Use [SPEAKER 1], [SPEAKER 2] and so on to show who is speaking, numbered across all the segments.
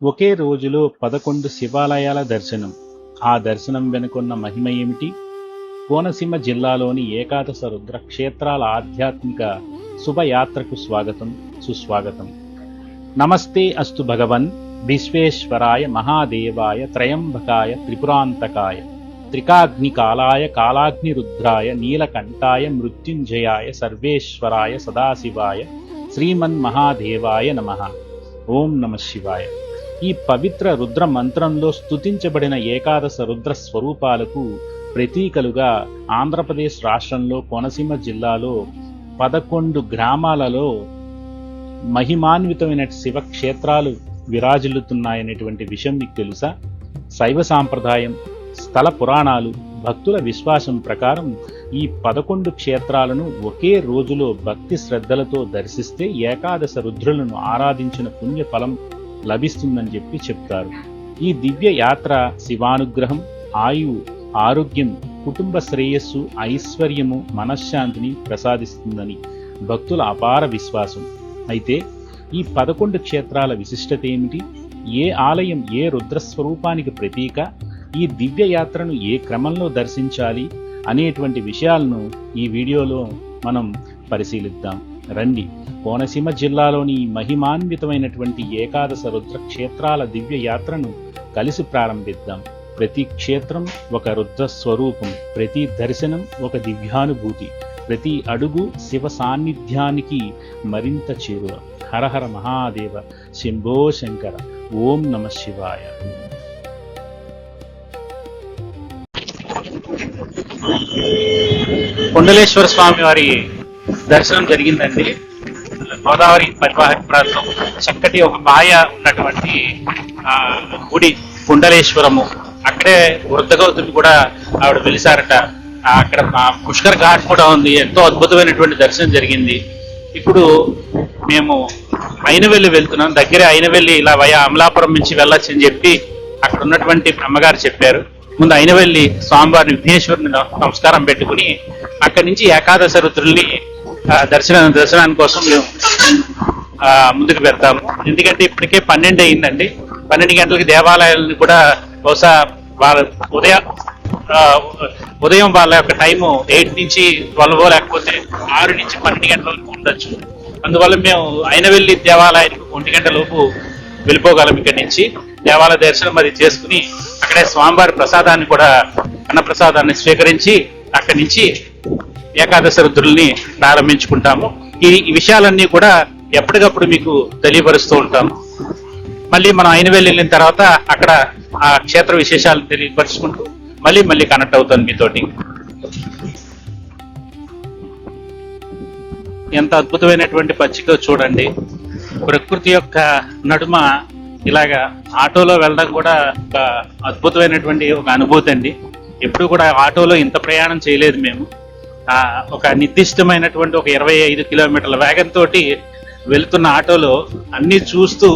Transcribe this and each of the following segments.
[SPEAKER 1] ఒకే రోజులో 11 శివాలయాల దర్శనం. ఆ దర్శనం వెనుకున్న మహిమ ఏమిటి? కోనసీమ జిల్లాలోని ఏకాదశ రుద్ర క్షేత్రాల ఆధ్యాత్మిక శుభయాత్రకు స్వాగతం, సుస్వాగతం. నమస్తే అస్తు భగవన్ విశ్వేశ్వరాయ మహాదేవాయ త్రయంబకాయ త్రిపురాంతకాయ త్రికాగ్నికాలాయ కాలాగ్నిరుద్రాయ నీలకంఠాయ మృత్యుంజయాయ సర్వేశ్వరాయ సదాశివాయ శ్రీమన్మహాదేవాయ నమః. ఓం నమః శివాయ. ఈ పవిత్ర రుద్ర మంత్రంలో స్తుతించబడిన ఏకాదశ రుద్ర స్వరూపాలకు ప్రతీకలుగా ఆంధ్రప్రదేశ్ రాష్ట్రంలో కోనసీమ జిల్లాలో 11 గ్రామాలలో మహిమాన్వితమైన శివక్షేత్రాలు విరాజిల్లుతున్నాయనేటువంటి విషయం మీకు తెలుసా? శైవ సాంప్రదాయం, స్థల పురాణాలు, భక్తుల విశ్వాసం ప్రకారం ఈ 11 క్షేత్రాలను ఒకే రోజులో భక్తి శ్రద్ధలతో దర్శిస్తే ఏకాదశ రుద్రులను ఆరాధించిన పుణ్య ఫలం లభిస్తుందని చెప్తారు. ఈ దివ్య యాత్ర శివానుగ్రహం, ఆయువు, ఆరోగ్యం, కుటుంబ శ్రేయస్సు, ఐశ్వర్యము, మనశ్శాంతిని ప్రసాదిస్తుందని భక్తుల అపార విశ్వాసం. అయితే ఈ 11 క్షేత్రాల విశిష్టత ఏమిటి? ఏ ఆలయం ఏ రుద్రస్వరూపానికి ప్రతీక? ఈ దివ్య యాత్రను ఏ క్రమంలో దర్శించాలి అనేటువంటి విషయాలను ఈ వీడియోలో మనం పరిశీలిద్దాం. రండి, కోనసీమ జిల్లాలోని మహిమాన్వితమైనటువంటి ఏకాదశ రుద్ర క్షేత్రాల దివ్య యాత్రను కలిసి ప్రారంభిద్దాం. ప్రతి క్షేత్రం ఒక రుద్ర స్వరూపం, ప్రతి దర్శనం ఒక దివ్యానుభూతి, ప్రతి అడుగు శివ సాన్నిధ్యానికి మరింత చేరువ. హరహర మహాదేవ, శంభో శంకర, ఓం నమః శివాయ. కుండలేశ్వర స్వామి వారి దర్శనం జరిగిందండి. గోదావరి పరివాహక ప్రాంతం చక్కటి ఒక మాయ ఉన్నటువంటి గుడి కుండలేశ్వరము. అక్కడే వృద్ధగౌతమి కూడా ఆవిడ వెలిసారట. అక్కడ పుష్కర్ ఘాట్ కూడా ఉంది. ఎంతో అద్భుతమైనటువంటి దర్శనం జరిగింది. ఇప్పుడు మేము అయినవెల్లి వెళ్తున్నాం. దగ్గరే అయినవెల్లి ఇలా వయా అమలాపురం నుంచి వెళ్ళొచ్చు అని చెప్పి అక్కడ ఉన్నటువంటి అమ్మగారు చెప్పారు. ముందు అయినవెల్లి స్వామివారిని విఘ్నేశ్వరుని నమస్కారం పెట్టుకుని అక్కడి నుంచి ఏకాదశ రుద్రుల్ని దర్శనాని కోసం మేము ముందుకు వెళ్తాము. ఎందుకంటే ఇప్పటికే 12 అయిందండి. 12 గంటలకి దేవాలయాలను కూడా బహుశా వాళ్ళ ఉదయం వాళ్ళ యొక్క టైము 8 నుంచి 12 లేకపోతే 6 నుంచి 12 గంటల వరకు ఉండొచ్చు. అందువల్ల మేము అయినవెల్లి దేవాలయానికి 1 గంట లోపు వెళ్ళిపోగలం. ఇక్కడి నుంచి దేవాలయ దర్శనం అది చేసుకుని అక్కడే స్వామివారి ప్రసాదాన్ని కూడా అన్నప్రసాదాన్ని స్వీకరించి అక్కడి నుంచి ఏకాదశ రుద్రుల్ని ప్రారంభించుకుంటాము. ఈ విషయాలన్నీ కూడా ఎప్పటికప్పుడు మీకు తెలియపరుస్తూ ఉంటాము. మళ్ళీ మనం అయినవెల్లి వెళ్ళిన తర్వాత అక్కడ ఆ క్షేత్ర విశేషాలను తెలియపరుచుకుంటూ మళ్ళీ కనెక్ట్ అవుతాను మీతోటి. ఎంత అద్భుతమైనటువంటి పచ్చిక చూడండి. ప్రకృతి యొక్క నడుమ ఇలాగా ఆటోలో వెళ్ళడం కూడా ఒక అద్భుతమైనటువంటి ఒక అనుభూతి అండి. ఎప్పుడు కూడా ఆటోలో ఇంత ప్రయాణం చేయలేదు మేము. ఒక నిర్దిష్టమైనటువంటి ఒక 25 కిలోమీటర్ల వేగం తోటి వెళుతున్న ఆటోలో అన్ని చూస్తూ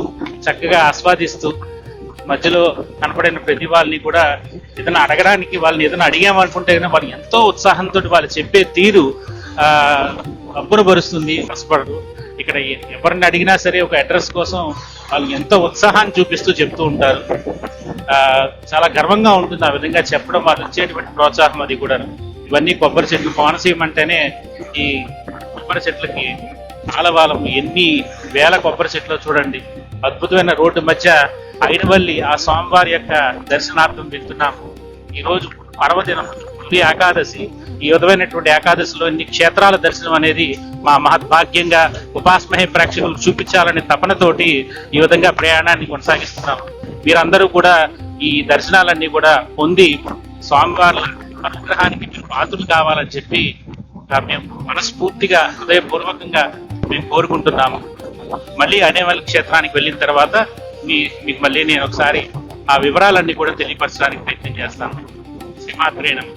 [SPEAKER 1] చక్కగా ఆస్వాదిస్తూ మధ్యలో కనపడిన ప్రతి వాళ్ళని కూడా ఏదైనా అడగడానికి, వాళ్ళని ఏదైనా అడిగామనుకుంటే వాళ్ళు ఎంతో ఉత్సాహంతో వాళ్ళు చెప్పే తీరు అబ్బురపరుస్తుంది. కష్టపడరు. ఇక్కడ ఎవరిని అడిగినా సరే ఒక అడ్రస్ కోసం వాళ్ళు ఎంతో ఉత్సాహాన్ని చూపిస్తూ చెప్తూ ఉంటారు. చాలా గర్వంగా ఉంటుంది ఆ విధంగా చెప్పడం, వాళ్ళు ఇచ్చేటువంటి ప్రోత్సాహం అది కూడా. ఇవన్నీ కొబ్బరి చెట్లు. కోనసీమ అంటేనే ఈ కొబ్బరి చెట్లకి ఆలవాలం. ఎన్ని వేల కొబ్బరి చెట్లు చూడండి. అద్భుతమైన రోడ్డు మధ్య అయినవల్లి ఆ స్వామివారి యొక్క దర్శనార్థం వెళ్తున్నాము. ఈరోజు పర్వదినం, తొలి ఏకాదశి. ఈ విధమైనటువంటి ఏకాదశిలో ఇన్ని క్షేత్రాల దర్శనం అనేది మా మహద్భాగ్యంగా ఉపాసమహే ప్రేక్షకులు చూపించాలనే తపనతోటి ఈ విధంగా ప్రయాణాన్ని కొనసాగిస్తున్నాము. మీరందరూ కూడా ఈ దర్శనాలన్నీ కూడా పొంది స్వామివార్ల అనుగ్రహానికి మీరు పాత్రలు కావాలని చెప్పి మేము మనస్ఫూర్తిగా హృదయపూర్వకంగా మేము కోరుకుంటున్నాము. మళ్ళీ అయినవల్లి క్షేత్రానికి వెళ్ళిన తర్వాత మీకు మళ్ళీ నేను ఒకసారి ఆ వివరాలన్నీ కూడా తెలియపరచడానికి ప్రయత్నం చేస్తాను. శ్రీమాత్రే నమః.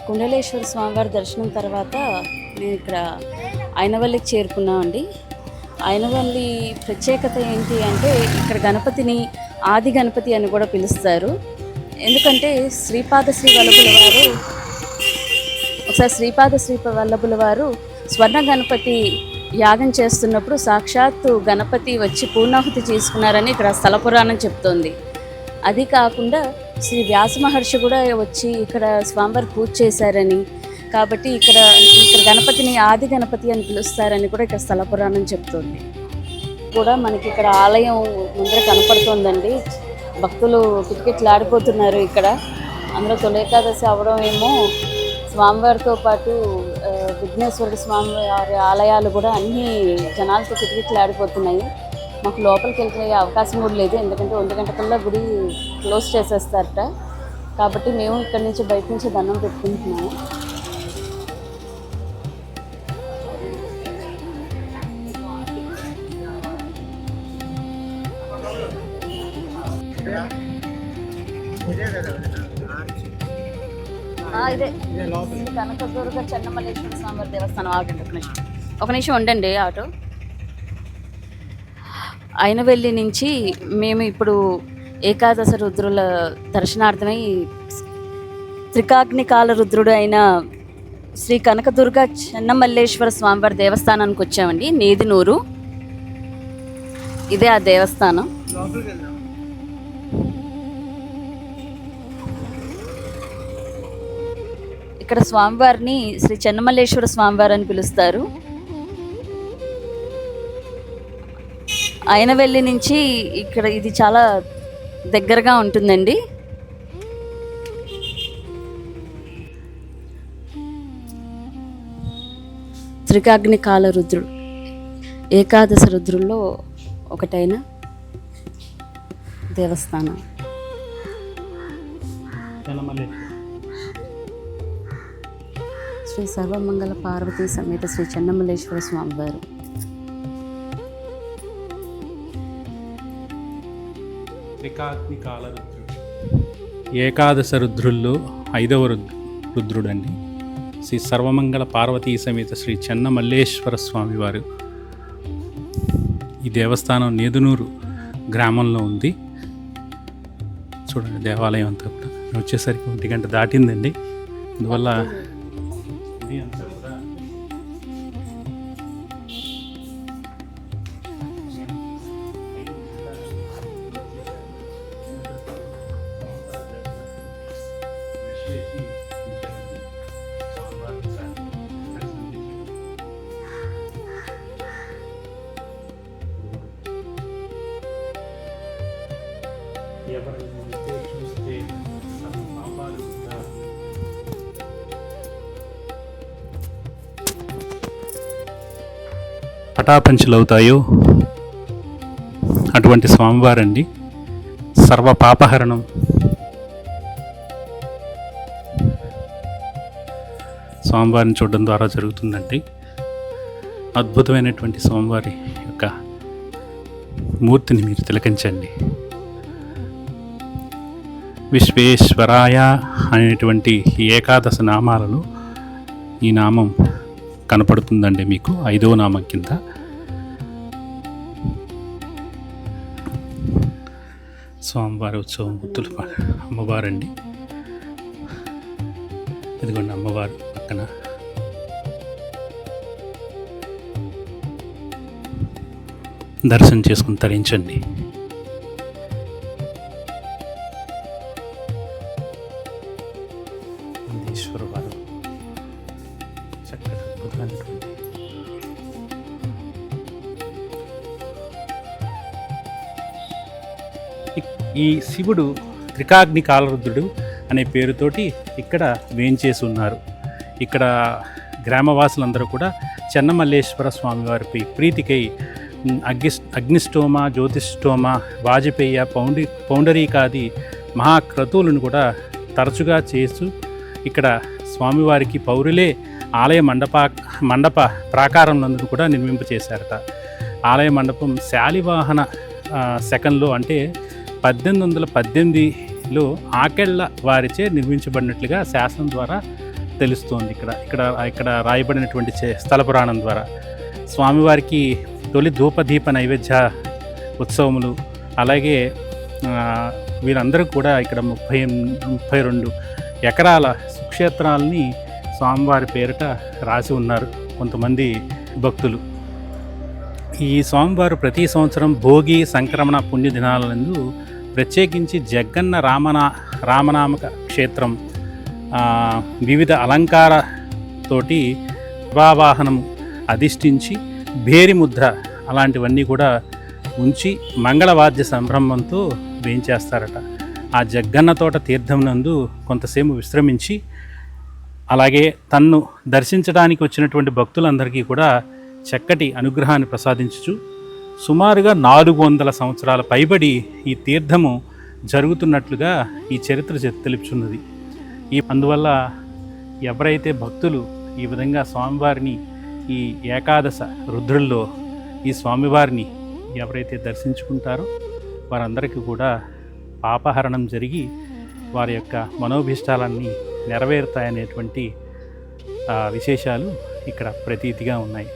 [SPEAKER 2] కుండలేశ్వర స్వామివారి దర్శనం తర్వాత మేము ఇక్కడ అయినవల్లికి చేరుకున్నామండి. అయినవల్లి ప్రత్యేకత ఏంటి అంటే ఇక్కడ గణపతిని ఆది గణపతి అని కూడా పిలుస్తారు. ఎందుకంటే శ్రీపాద శ్రీ వల్లభుల వారు ఒకసారి శ్రీపాద శ్రీ వల్లభుల వారు స్వర్ణ గణపతి యాగం చేస్తున్నప్పుడు సాక్షాత్తు గణపతి వచ్చి పూర్ణాహుతి చేసుకున్నారని ఇక్కడ స్థల పురాణం చెప్తోంది. అది కాకుండా శ్రీ వ్యాస మహర్షి కూడా వచ్చి ఇక్కడ స్వామివారి పూజ చేశారని, కాబట్టి ఇక్కడ గణపతిని ఆది గణపతి అని పిలుస్తారని కూడా ఇక్కడ స్థల పురాణం చెప్తోంది. కూడా మనకి ఇక్కడ ఆలయం ముందర కనపడుతోందండి. భక్తులు కిటకిటలాడిపోతున్నారు. ఇక్కడ అందులో తొలి ఏకాదశి అవడం ఏమో స్వామివారితో పాటు విఘ్నేశ్వరుడు స్వామివారి ఆలయాలు కూడా అన్ని జనాలతో కిటకిటలాడిపోతున్నాయి. మాకు లోపలికి వెళ్ళే అవకాశం కూడా లేదు, ఎందుకంటే 1 గంట కల్లా గుడి క్లోజ్ చేసేస్తారట. కాబట్టి మేము ఇక్కడి నుంచి బయట నుంచి దండం పెట్టుకుంటున్నాము. ఇదే కనకదుర్గ చెన్నమల్లేశ్వర స్వామివారి దేవస్థానం. ఆగండి ఒక నిమిషం ఉండండి. ఆటో అయినవెల్లి నుంచి మేము ఇప్పుడు ఏకాదశ రుద్రుల దర్శనార్థమై త్రికాగ్నికాల రుద్రుడు అయిన శ్రీ కనకదుర్గ చెన్నమల్లేశ్వర స్వామివారి దేవస్థానానికి వచ్చామండి. నేదినూరు, ఇదే ఆ దేవస్థానం. ఇక్కడ స్వామివారిని శ్రీ చెన్నమల్లేశ్వర స్వామివారు అని పిలుస్తారు. అయినవెల్లి నుంచి ఇక్కడ ఇది చాలా దగ్గరగా ఉంటుందండి. త్రికాగ్నికాల రుద్రుడు, ఏకాదశ రుద్రుల్లో ఒకటైన దేవస్థానం. శ్రీ సర్వమంగళ పార్వతీ సమేత శ్రీ చెన్నమల్లేశ్వర స్వామివారు.
[SPEAKER 1] త్రికాగ్నికాల రుద్రుడు, ఏకాదశ రుద్రుల్లో 5వ రుద్రుడు అండి. శ్రీ సర్వమంగళ పార్వతీ సమేత శ్రీ చెన్నమల్లేశ్వర స్వామివారు. ఈ దేవస్థానం నేదునూరు గ్రామంలో ఉంది. చూడండి దేవాలయం అంతా కూడా. వచ్చేసరికి 1 గంట దాటిందండి. అందువల్ల అంతా కూడా చూస్తే పటాపంచలవుతాయో అటువంటి స్వామివారండి. సర్వ పాపహరణం, స్వామివారిని చూడడం ద్వారా జరుగుతుందండి. అద్భుతమైనటువంటి స్వామివారి యొక్క మూర్తిని మీరు తిలకించండి. విశ్వేశ్వరాయ అనేటువంటి ఏకాదశ నామాలలో ఈ నామం కనపడుతుందండి మీకు 5వ నామం కింద. స్వామివారి ఉత్సవమూర్తులు అమ్మవారండి. ఇదిగోండి అమ్మవారు పక్కన. దర్శనం చేసుకుని తరించండి. ఈశ్వర వారు చక్కటి అద్భుతమైనటువంటి ఈ శివుడు త్రికాగ్ని కాలరుద్రుడు అనే పేరుతోటి ఇక్కడ వేంచేసి ఉన్నారు. ఇక్కడ గ్రామవాసులందరూ కూడా చెన్నమల్లేశ్వర స్వామివారి ప్రీతికై అగ్నిష్టోమ, జ్యోతిష్టోమ, వాజపేయ, పౌండరీకాది మహాక్రతువులను కూడా తరచుగా చేస్తూ ఇక్కడ స్వామివారికి పౌరులే ఆలయ మండప ప్రాకారంలో కూడా నిర్మింపచేశారట. ఆలయ మండపం శాలివాహన శకంలో అంటే 1818లో ఆకెళ్ల వారిచే నిర్మించబడినట్లుగా శాసనం ద్వారా తెలుస్తోంది. ఇక్కడ రాయబడినటువంటి స్థల పురాణం ద్వారా స్వామివారికి తొలి ధూపదీప నైవేద్య ఉత్సవములు, అలాగే వీరందరూ కూడా ఇక్కడ 32 ఎకరాల సుక్షేత్రాలని స్వామివారి పేరిట రాసి ఉన్నారు కొంతమంది భక్తులు. ఈ స్వామివారు ప్రతి సంవత్సరం భోగి సంక్రమణ పుణ్యదినాలందు ప్రత్యేకించి జగ్గన్న రామనామక క్షేత్రం వివిధ అలంకారతోటి శివావాహనం అధిష్ఠించి భేరిముద్ర అలాంటివన్నీ కూడా ఉంచి మంగళవాద్య సంభ్రమంతో వేయించేస్తారట. ఆ జగ్గన్న తోట తీర్థం నందు కొంతసేపు విశ్రమించి అలాగే తన్ను దర్శించడానికి వచ్చినటువంటి భక్తులందరికీ కూడా చక్కటి అనుగ్రహాన్ని ప్రసాదించుచు సుమారుగా 400 సంవత్సరాల పైబడి ఈ తీర్థము జరుగుతున్నట్లుగా ఈ చరిత్ర తెలుపుచున్నది. అందువల్ల ఎవరైతే భక్తులు ఈ విధంగా స్వామివారిని ఈ ఏకాదశ రుద్రుల్లో ఈ స్వామివారిని ఎవరైతే దర్శించుకుంటారో వారందరికీ కూడా పాపహరణం జరిగి వారి యొక్క మనోభీష్టాలన్నీ నెరవేరుతాయనేటువంటి విశేషాలు ఇక్కడ ప్రతీతిగా ఉన్నాయి.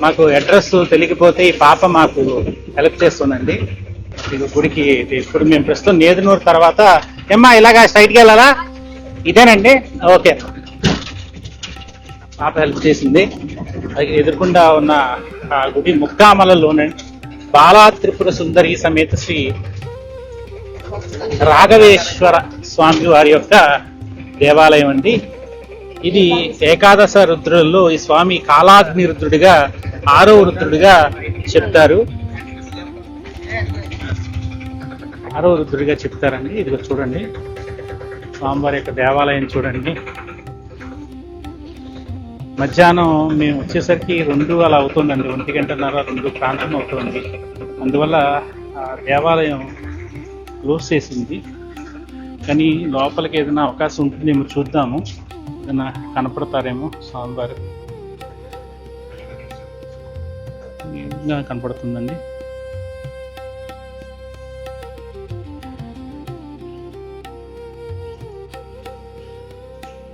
[SPEAKER 1] మాకు అడ్రస్ తెలియకపోతే ఈ పాప మాకు హెల్ప్ చేస్తుందండి. ఇది గుడికి ఇప్పుడు మేము ప్రస్తుతం నేదునూరు తర్వాత ఏమ్మా ఇలాగా స్ట్రైట్కి వెళ్ళాలా? ఇదేనండి, ఓకే. పాప హెల్ప్ చేసింది. ఎదుర్కొండా ఉన్న ఆ గుడి ముక్కామలలోనండి బాలా త్రిపుర సుందరి సమేత శ్రీ రాఘవేశ్వర స్వామి వారి యొక్క దేవాలయం అండి. ఇది ఏకాదశ రుద్రుల్లో ఈ స్వామి కాలాగ్ని రుద్రుడిగా 6వ రుద్రుడిగా చెప్తారు. 6వ రుద్రుడిగా చెప్తారండి. ఇదిగో చూడండి స్వామివారి యొక్క దేవాలయం చూడండి. మధ్యాహ్నం మేము వచ్చేసరికి 2 అలా అవుతుందండి, 1:30 2 ప్రాంతం అవుతుంది. అందువల్ల దేవాలయం క్లోజ్ చేసింది. కానీ లోపలికి ఏదైనా అవకాశం ఉంటుందేమో చూద్దాము. ఏదైనా కనపడతారేమో స్వామివారు. కనపడుతుందండి.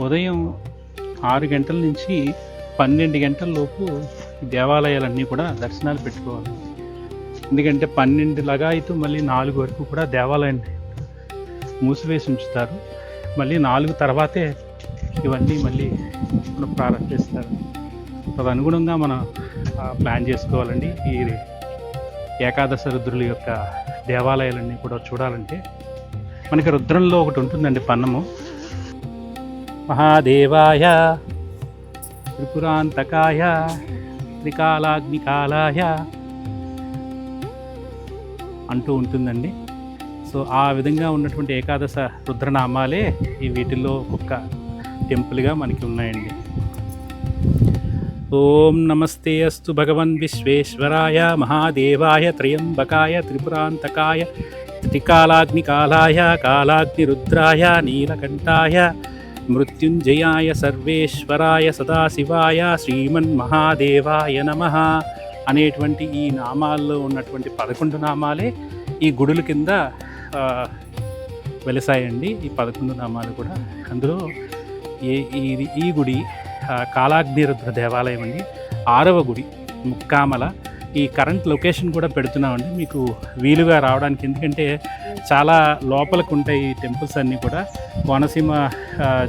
[SPEAKER 1] ఉదయం 6 గంటల నుంచి 12 గంటల లోపు దేవాలయాలన్నీ కూడా దర్శనాలు పెట్టుకోవాలి. ఎందుకంటే 12 లగాయితూ మళ్ళీ 4 వరకు కూడా దేవాలయాన్ని మూసివేసి ఉంచుతారు. మళ్ళీ 4 తర్వాతే ఇవన్నీ మళ్ళీ మనం ప్రారంభిస్తారు. తదనుగుణంగా మనం ప్లాన్ చేసుకోవాలండి. ఈ ఏకాదశ రుద్రుల యొక్క దేవాలయాలన్నీ కూడా చూడాలంటే మనకి రుద్రంలో ఒకటి ఉంటుందండి పన్నము. మహాదేవాయ త్రిపురాంతకాయ త్రికాలాగ్నికాలాయ అంటూ ఉంటుందండి. సో ఆ విధంగా ఉన్నటువంటి ఏకాదశ రుద్రనామాలే ఈ వీటిల్లో ఒక్కొక్క టెంపుల్గా మనకి ఉన్నాయండి. ఓం నమస్తే అస్తు భగవన్ విశ్వేశ్వరాయ మహాదేవాయ త్రయంబకాయ త్రిపురాంతకాయ త్రికాలాగ్నికాలాయ కాలాగ్నిరుద్రాయ నీలకంఠాయ మృత్యుంజయాయ సర్వేశ్వరాయ సదాశివాయ శ్రీమన్మహాదేవాయ నమః అనేటువంటి ఈ నామాల్లో ఉన్నటువంటి 11 నామాలే ఈ గుడుల కింద వెలిసాయండి. ఈ 11 నామాలు కూడా. అందులో ఈ గుడి కాలాగ్నిరుద్ర దేవాలయం అండి. 6వ గుడి ముక్కామల. ఈ కరెంట్ లొకేషన్ కూడా పెడుతున్నామండి మీకు వీలుగా రావడానికి. ఎందుకంటే చాలా లోపలికి ఉంటాయి ఈ టెంపుల్స్ అన్నీ కూడా. కోనసీమ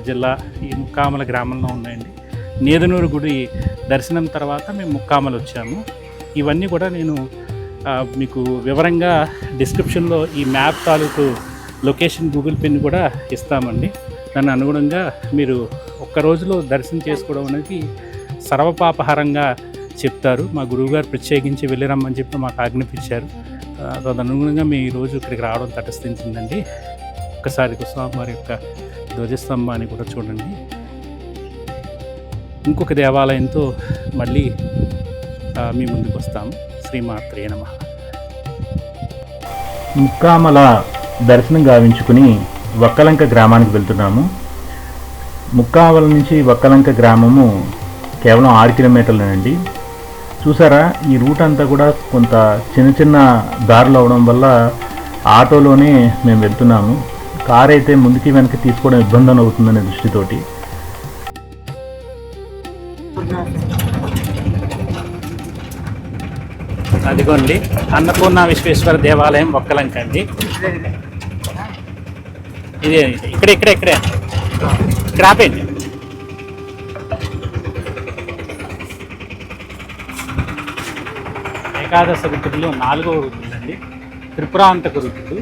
[SPEAKER 1] జిల్లా ఈ ముక్కామల గ్రామంలో ఉన్నాయండి. నేదునూరు గుడి దర్శనం తర్వాత మేము ముక్కామలు వచ్చాము. ఇవన్నీ కూడా నేను మీకు వివరంగా డిస్క్రిప్షన్లో ఈ మ్యాప్ తాలూకు లొకేషన్ గూగుల్ పిన్ కూడా ఇస్తామండి. దాని అనుగుణంగా మీరు ఒక్క రోజులో దర్శనం చేసుకోవడం అనేది సర్వపాపహారంగా చెప్తారు. మా గురువుగారు ప్రత్యేకించి వెళ్ళిరమ్మని చెప్పి మాకు ఆజ్ఞాపించారు. తదనుగుణంగా మేము ఈరోజు ఇక్కడికి రావడం తటస్థించిందండి. ఒక్కసారి స్వామివారి యొక్క ధ్వజస్తంభాన్ని కూడా చూడండి. ఇంకొక దేవాలయంతో మళ్ళీ మీ ముందుకు వస్తాము. శ్రీమాత్రే నమః.
[SPEAKER 3] ముక్కామల దర్శనం గావించుకుని వక్కలంక గ్రామానికి వెళ్తున్నాము. ముక్కామల నుంచి వక్కలంక గ్రామము కేవలం 6 కిలోమీటర్లేనండి. చూసారా, ఈ రూట్ అంతా కూడా కొంత చిన్న చిన్న దారులు అవడం వల్ల ఆటోలోనే మేము వెళ్తున్నాము. కారు అయితే ముందుకి వెనక్కి తీసుకోవడం ఇబ్బంది అవుతుందనే దృష్టితోటి.
[SPEAKER 1] ఇదిగోండి అన్నపూర్ణ విశ్వేశ్వర దేవాలయం ఒక్కలంక అండి. ఇదే ఇక్కడే ఇక్కడ ఆపేయండి. ఏకాదశ రుద్రులు 4వ రుద్రుడు అండి, త్రిపురాంతక రుద్రుడు,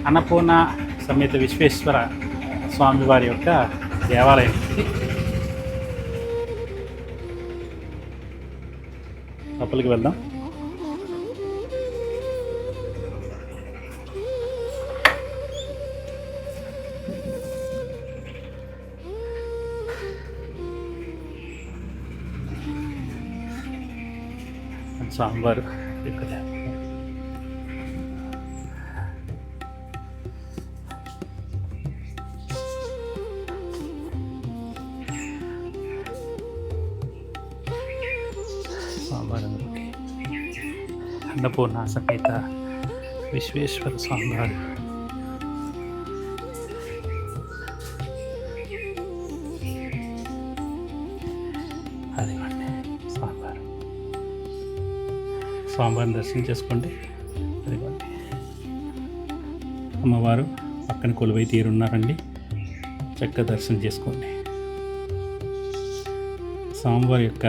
[SPEAKER 1] అన్నపూర్ణ సమేత విశ్వేశ్వర స్వామివారి యొక్క దేవాలయం. లోపలికి వెళ్దాం. స్వామివారు ఇక్కడ స్వామివారికి అన్నపూర్ణ సమేత విశ్వేశ్వర స్వామివారు అదిగోండి స్వామివారిని దర్శనం చేసుకోండి. అదిగోండి అమ్మవారు పక్కన కొలువై తీరున్నారండి, చక్కగా దర్శనం చేసుకోండి. స్వామివారి యొక్క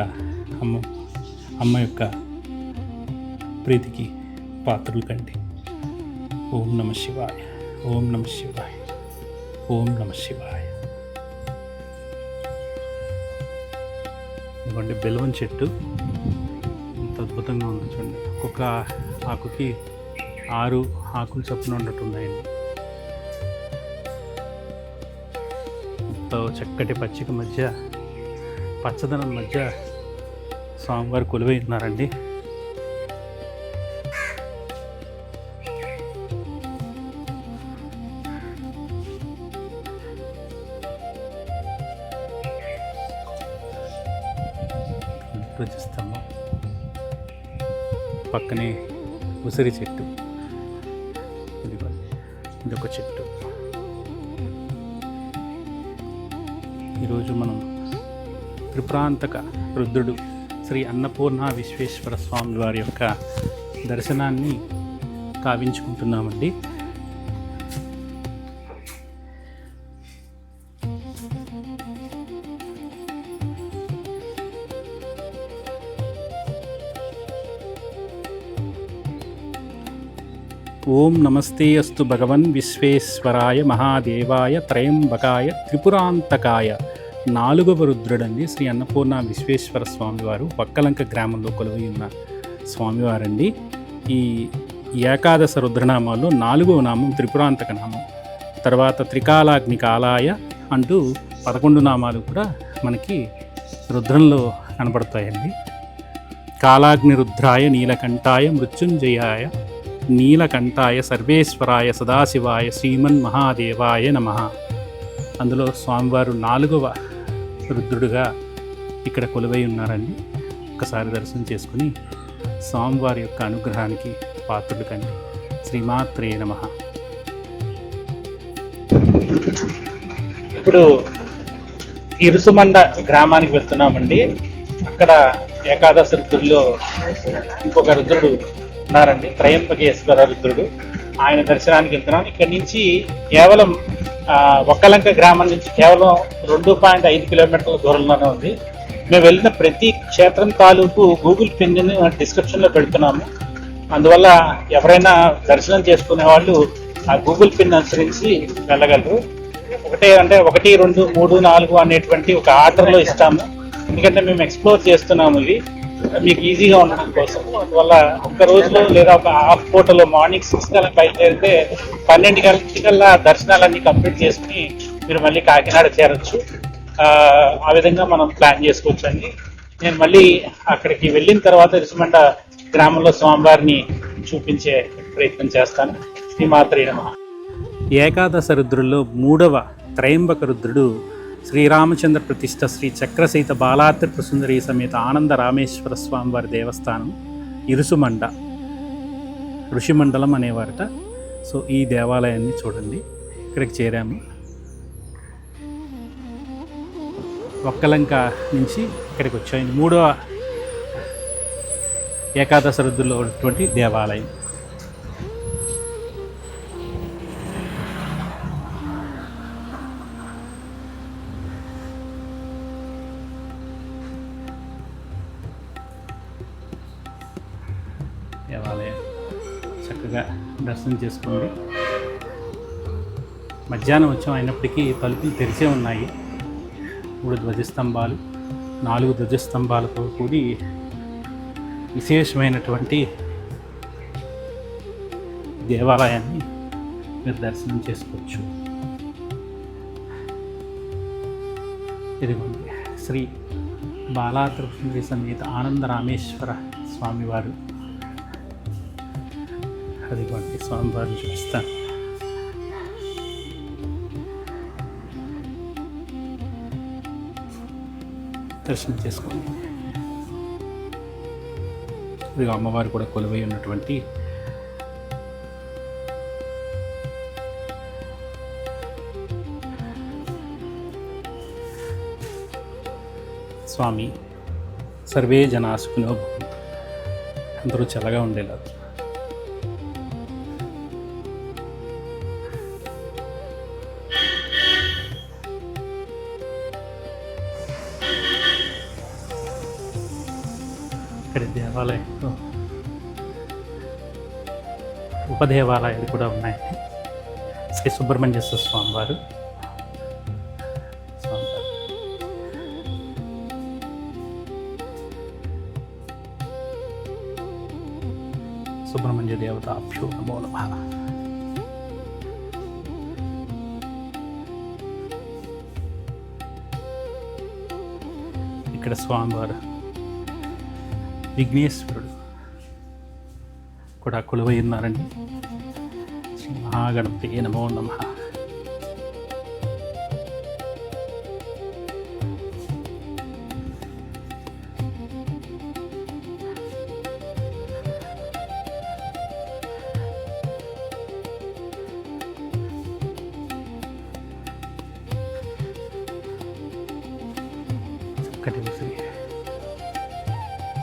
[SPEAKER 1] అమ్మ యొక్క ప్రీతికి పాత్రలు కండి. ఓం నమ శివాయ, ఓం నమ శివాయ, ఓం నమ శివాయ. ఇదిగోండి బెల్వం చెట్టు ఎంత అద్భుతంగా ఉంది చూడండి. ఒక్కొక్క ఆకుకి 6 ఆకులు చొప్పున ఉన్నట్టున్నాయండి. ఎంతో చక్కటి పచ్చిక మధ్య, పచ్చదనం మధ్య స్వామివారు కొలువై ఉన్నారండి. ధ్వజస్తంభం పక్కనే ఉసిరి చెట్టు, ఇదొక చెట్టు. ఈరోజు మనం త్రిపురాంతక రుద్రుడు శ్రీ అన్నపూర్ణ విశ్వేశ్వర స్వామి వారి యొక్క దర్శనాన్ని కావించుకుంటున్నామండి. ఓం నమస్తే అస్తు భగవన్ విశ్వేశ్వరాయ మహాదేవాయ త్రయంబకాయ త్రిపురాంతకాయ. 4వ రుద్రుడండి శ్రీ అన్నపూర్ణ విశ్వేశ్వర స్వామివారు వక్కలంక గ్రామంలో కొలువై ఉన్న స్వామివారండి. ఈ ఏకాదశ రుద్రనామాల్లో 4వ నామం త్రిపురాంతక నామం. తర్వాత త్రికాలాగ్ని కాలాయ అంటూ 11 నామాలు కూడా మనకి రుద్రంలో కనబడతాయండి. కాలాగ్ని రుద్రాయ నీలకంఠాయ మృత్యుంజయాయ నీలకంఠాయ సర్వేశ్వరాయ సదాశివాయ శ్రీమన్ మహాదేవాయ నమః. అందులో స్వామివారు 4వ రుద్రుడుగా ఇక్కడ కొలువై ఉన్నారండి. ఒకసారి దర్శనం చేసుకుని స్వామివారి యొక్క అనుగ్రహానికి పాత్రులు కండి. శ్రీమాత్రే నమః. ఇప్పుడు ఇరుసుమండ గ్రామానికి వెళ్తున్నామండి. అక్కడ ఏకాదశ రుద్రుల్లో ఇంకొక రుద్రుడు ఉన్నారండి, త్రయంబకేశ్వర రుద్రుడు. ఆయన దర్శనానికి వెళ్తున్నాం. ఇక్కడి నుంచి కేవలం ఒక్కలంక గ్రామం నుంచి కేవలం 2.5 కిలోమీటర్ల దూరంలోనే ఉంది. మేము వెళ్ళిన ప్రతి క్షేత్రం తాలూకు గూగుల్ పిన్ డిస్క్రిప్షన్లో పెడుతున్నాము. అందువల్ల ఎవరైనా దర్శనం చేసుకునే వాళ్ళు ఆ గూగుల్ పిన్ అనుసరించి వెళ్ళగలరు. 1, 2, 3, 4 అనేటువంటి ఒక ఆర్డర్లో ఇస్తాము. ఎందుకంటే మేము ఎక్స్ప్లోర్ చేస్తున్నాము, ఇవి మీకు ఈజీగా ఉండడం కోసం. అందువల్ల ఒక్క రోజులో లేదా ఒక హాఫ్ పూటలో మార్నింగ్ 6 కల్లా బయలుదేరితే 12 గంటలకల్లా దర్శనాలన్నీ కంప్లీట్ చేసుకుని మీరు మళ్ళీ కాకినాడ చేరొచ్చు. ఆ విధంగా మనం ప్లాన్ చేసుకోవచ్చు అండి. నేను మళ్ళీ అక్కడికి వెళ్ళిన తర్వాత ఇరుసుమండ గ్రామంలో స్వామివారిని చూపించే ప్రయత్నం చేస్తాను. శ్రీమాత్రే నమః. ఏకాదశ రుద్రుల్లో 3వ త్రయంబక రుద్రుడు శ్రీరామచంద్ర ప్రతిష్ఠ శ్రీ చక్రసహిత బాలాత్రిపుర సుందరి సమేత ఆనంద రామేశ్వర స్వామివారి దేవస్థానం ఇరుసుమండ, ఋషిమండలం అనేవారట. సో ఈ దేవాలయాన్ని చూడండి. ఇక్కడికి చేరాము. ఒక్కలంక నుంచి ఇక్కడికి వచ్చాము. ఏకాదశ రుద్రుల్లో ఉన్నటువంటి దేవాలయం. దేవాలయం చక్కగా దర్శనం చేసుకోండి. మధ్యాహ్నం వచ్చాం అయినప్పటికీ తలుపులు తెరిచే ఉన్నాయి. 3 ధ్వజస్తంభాలు, 4 ధ్వజస్తంభాలతో కూడి విశేషమైనటువంటి దేవాలయాన్ని మీరు దర్శనం చేసుకోవచ్చు. ఇదిగోండి శ్రీ బాలా త్రిపుర సమేత ఆనంద రామేశ్వర స్వామివారు. అదిగోండి స్వామివారిని చూపిస్తాను. దర్శనం చేసుకోండి. ఇది అమ్మవారు కూడా కొలువై ఉన్నటువంటి స్వామి. సర్వే జనా సుఖినో భవంతు. అందరూ చల్లగా ఉండేలా. ఇక్కడ దేవాలయంలో ఉపదేవాలయాలు కూడా ఉన్నాయండి. శ్రీ సుబ్రహ్మణ్యేశ్వర స్వామివారు. సుబ్రహ్మణ్య దేవతాభ్యో నమో నమః. ఇక్కడ స్వామివారు విఘ్నేశ్వరుడు కూడా కొలువై ఉన్నారండి. శ్రీ మహాగణపతి నమో నమః. చక్కటి శ్రీ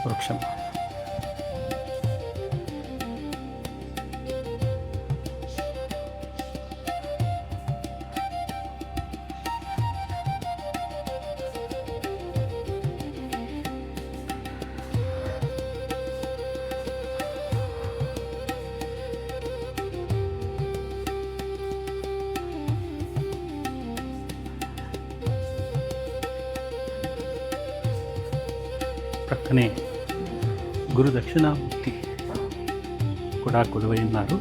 [SPEAKER 1] వృక్షం. పక్కనే గురు దక్షిణామూర్తి కూడా కొలువై ఉన్నారు.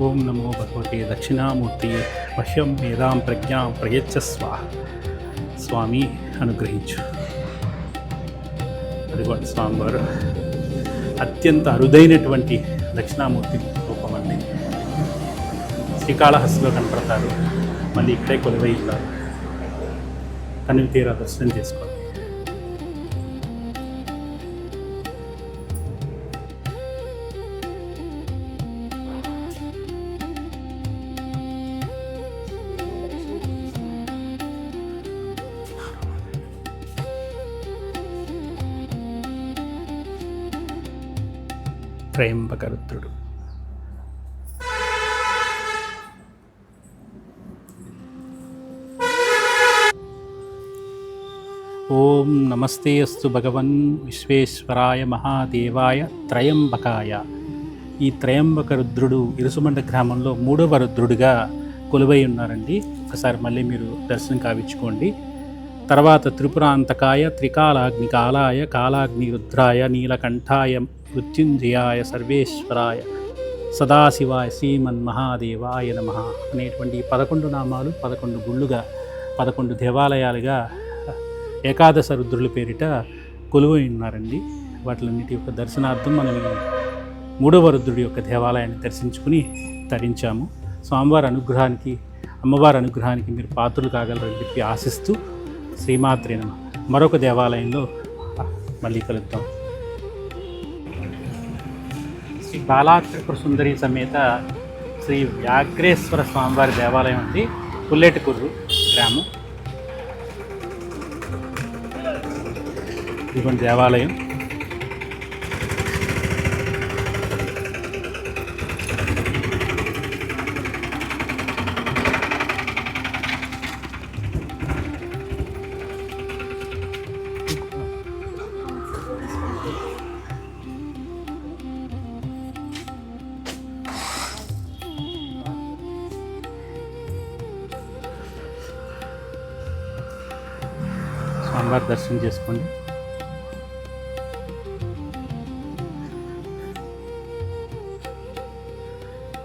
[SPEAKER 1] ఓం నమో భగవతే దక్షిణామూర్తి మహ్యం వేదాం ప్రజ్ఞాం ప్రయచ్చస్వ. స్వామి అనుగ్రహించు. అదిగోండి స్వామివారు అత్యంత అరుదైనటువంటి దక్షిణామూర్తి రూపం అండి. శ్రీకాళహస్తిలో కనపడతారు, మళ్ళీ ఇక్కడే కొలువై ఉన్నారు. తనివి తీరా దర్శనం చేసుకోండి. త్రయంబకరుద్రుడు. ఓం నమస్తే అస్తు భగవన్ విశ్వేశ్వరాయ మహాదేవాయ త్రయంబకాయ. ఈ త్రయంబక రుద్రుడు ఇరుసుమండ గ్రామంలో 3వ రుద్రుడిగా కొలువై ఉన్నారండి. ఒకసారి మళ్ళీ మీరు దర్శనం కావించుకోండి. తర్వాత త్రిపురాంతకాయ త్రికాలాగ్ని కాలాయ కాలాగ్ని రుద్రాయ నీలకంఠాయ మృత్యుంజయాయ సర్వేశ్వరాయ సదాశివాయ శ్రీమన్మహాదేవాయ నమః అనేటువంటి 11 నామాలు 11 గుళ్ళుగా 11 దేవాలయాలుగా ఏకాదశ రుద్రుల పేరిట కొలువై ఉన్నారండి. వాటిలన్నిటి యొక్క దర్శనార్థం మనం 3వ రుద్రుడి యొక్క దేవాలయాన్ని దర్శించుకుని తరించాము. స్వామివారి అనుగ్రహానికి, అమ్మవారి అనుగ్రహానికి మీరు పాత్రలు కాగలరని చెప్పి ఆశిస్తూ శ్రీమాత్రే నమః. మరొక దేవాలయంలో మళ్ళీ కలుద్దాం. శ్రీ బాలా త్రిపుర సుందరి సమేత శ్రీ వ్యాఘ్రేశ్వర స్వామివారి దేవాలయం అండి. పుల్లెటికుర్రు గ్రామం. ఇటువంటి దేవాలయం. స్వామివారి దర్శనం చేసుకోండి.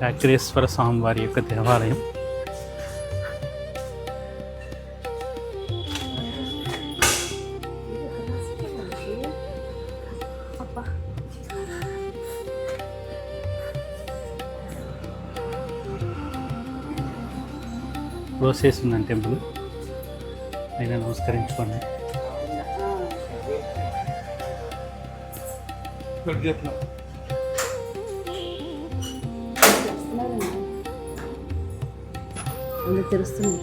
[SPEAKER 1] వ్యాఘ్రేశ్వర స్వామివారి యొక్క దేవాలయం. క్లోజ్ చేసిందని టెంపుల్ అయినా నమస్కరించుకోండి.
[SPEAKER 2] తెలుస్తుంది.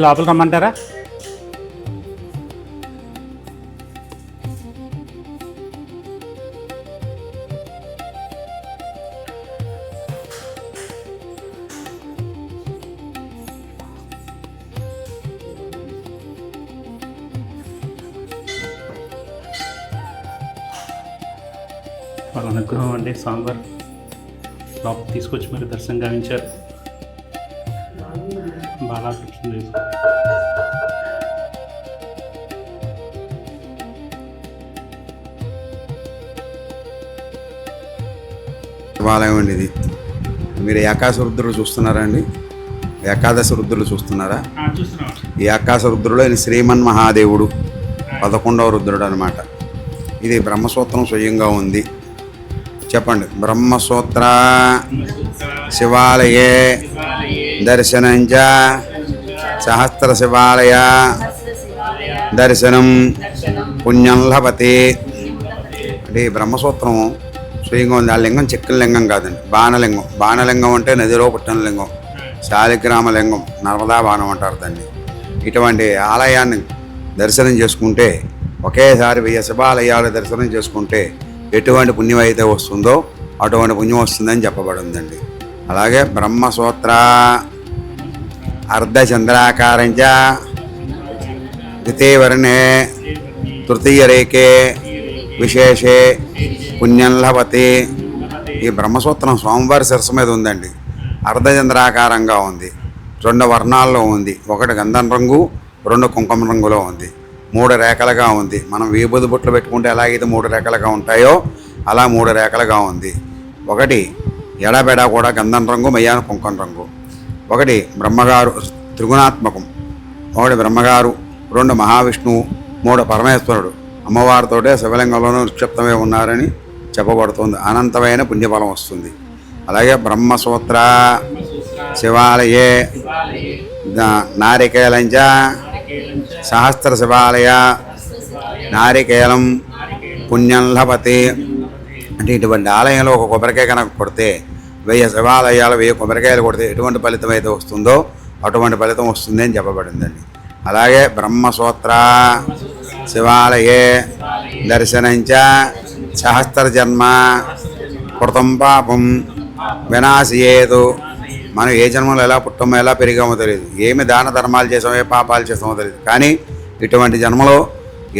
[SPEAKER 1] లోపల రమ్మంటారా? వాళ్ళ అనుగ్రహం అండి. స్వామివారు లోపల తీసుకొచ్చి మరి దర్శనం గావించారు. బాలకృష్ణ
[SPEAKER 4] దేవాలయం అండి ఇది. మీరు ఏకాదశ రుద్రులు చూస్తున్నారా అండి? ఏకాదశ రుద్రులు చూస్తున్నారా? ఈ ఏకాదశ రుద్రులో ఇది శ్రీమన్ మహాదేవుడు 11వ రుద్రుడు అనమాట. ఇది బ్రహ్మసూత్రం స్వయంగా ఉంది. చెప్పండి. బ్రహ్మసూత్ర శివాలయే దర్శనంచ సహస్ర శివాలయ దర్శనం పుణ్యం లభతే. అంటే ఈ బ్రహ్మసూత్రం స్వయంగా ఉంది. ఆ లింగం చిక్కల లింగం కాదండి, బాణలింగం. బాణలింగం అంటే నదిలో పుట్టిన లింగం. శాలిగ్రామ లింగం, నర్మదా బాణం అంటారు దాన్ని. ఇటువంటి ఆలయాన్ని దర్శనం చేసుకుంటే, ఒకేసారి 1000 శివాలయాలు దర్శనం చేసుకుంటే ఎటువంటి పుణ్యం అయితే వస్తుందో అటువంటి పుణ్యం వస్తుందని చెప్పబడిందండి. అలాగే బ్రహ్మసూత్ర అర్ధచంద్రాకారంచ ద్వితీయవర్ణే తృతీయరేకే విశేషే పుణ్యం లభతే. ఈ బ్రహ్మసూత్రం స్వామివారి శిరస్సు మీద ఉందండి. అర్ధచంద్రాకారంగా ఉంది. 2 వర్ణాల్లో ఉంది. ఒకటి గంధం రంగు, 2 కుంకుమ రంగులో ఉంది. 3 రేఖలుగా ఉంది. మనం విభూది బొట్లు పెట్టుకుంటే ఎలాగైతే 3 రేఖలుగా ఉంటాయో అలా 3 రేఖలుగా ఉంది. ఒకటి ఎడబెడ కూడా గంధం రంగు, మయ్యాన కుంకుమ రంగు. ఒకటి బ్రహ్మగారు త్రిగుణాత్మకం. ఒకటి బ్రహ్మగారు, 2 మహావిష్ణువు, 3 పరమేశ్వరుడు. అమ్మవారితోటే శివలింగంలోనూ నిక్షిప్తమే ఉన్నారని చెప్పబడుతుంది. అనంతమైన పుణ్యఫలం వస్తుంది. అలాగే బ్రహ్మసూత్ర శివాలయే నారికేలంచ సహస్ర శివాలయ నారికేలం పుణ్యం లభతే. అంటే ఇటువంటి ఆలయంలో ఒక కొబ్బరికాయ కనుక కొడితే 1000 శివాలయాలు 1000 కొబ్బరికాయలు కొడితే ఎటువంటి ఫలితం అయితే వస్తుందో అటువంటి ఫలితం వస్తుంది అని చెప్పబడిందండి. అలాగే బ్రహ్మసూత్ర శివాలయే దర్శనంచ సహస్ర జన్మ కృతం పాపం వినాశయేతు. మనం ఏ జన్మలో ఎలా పుట్టమో ఎలా పెరిగామో తెలియదు, ఏమి దాన ధర్మాలు చేసామో ఏ పాపాలు చేసామో తెలియదు. కానీ ఇటువంటి జన్మలో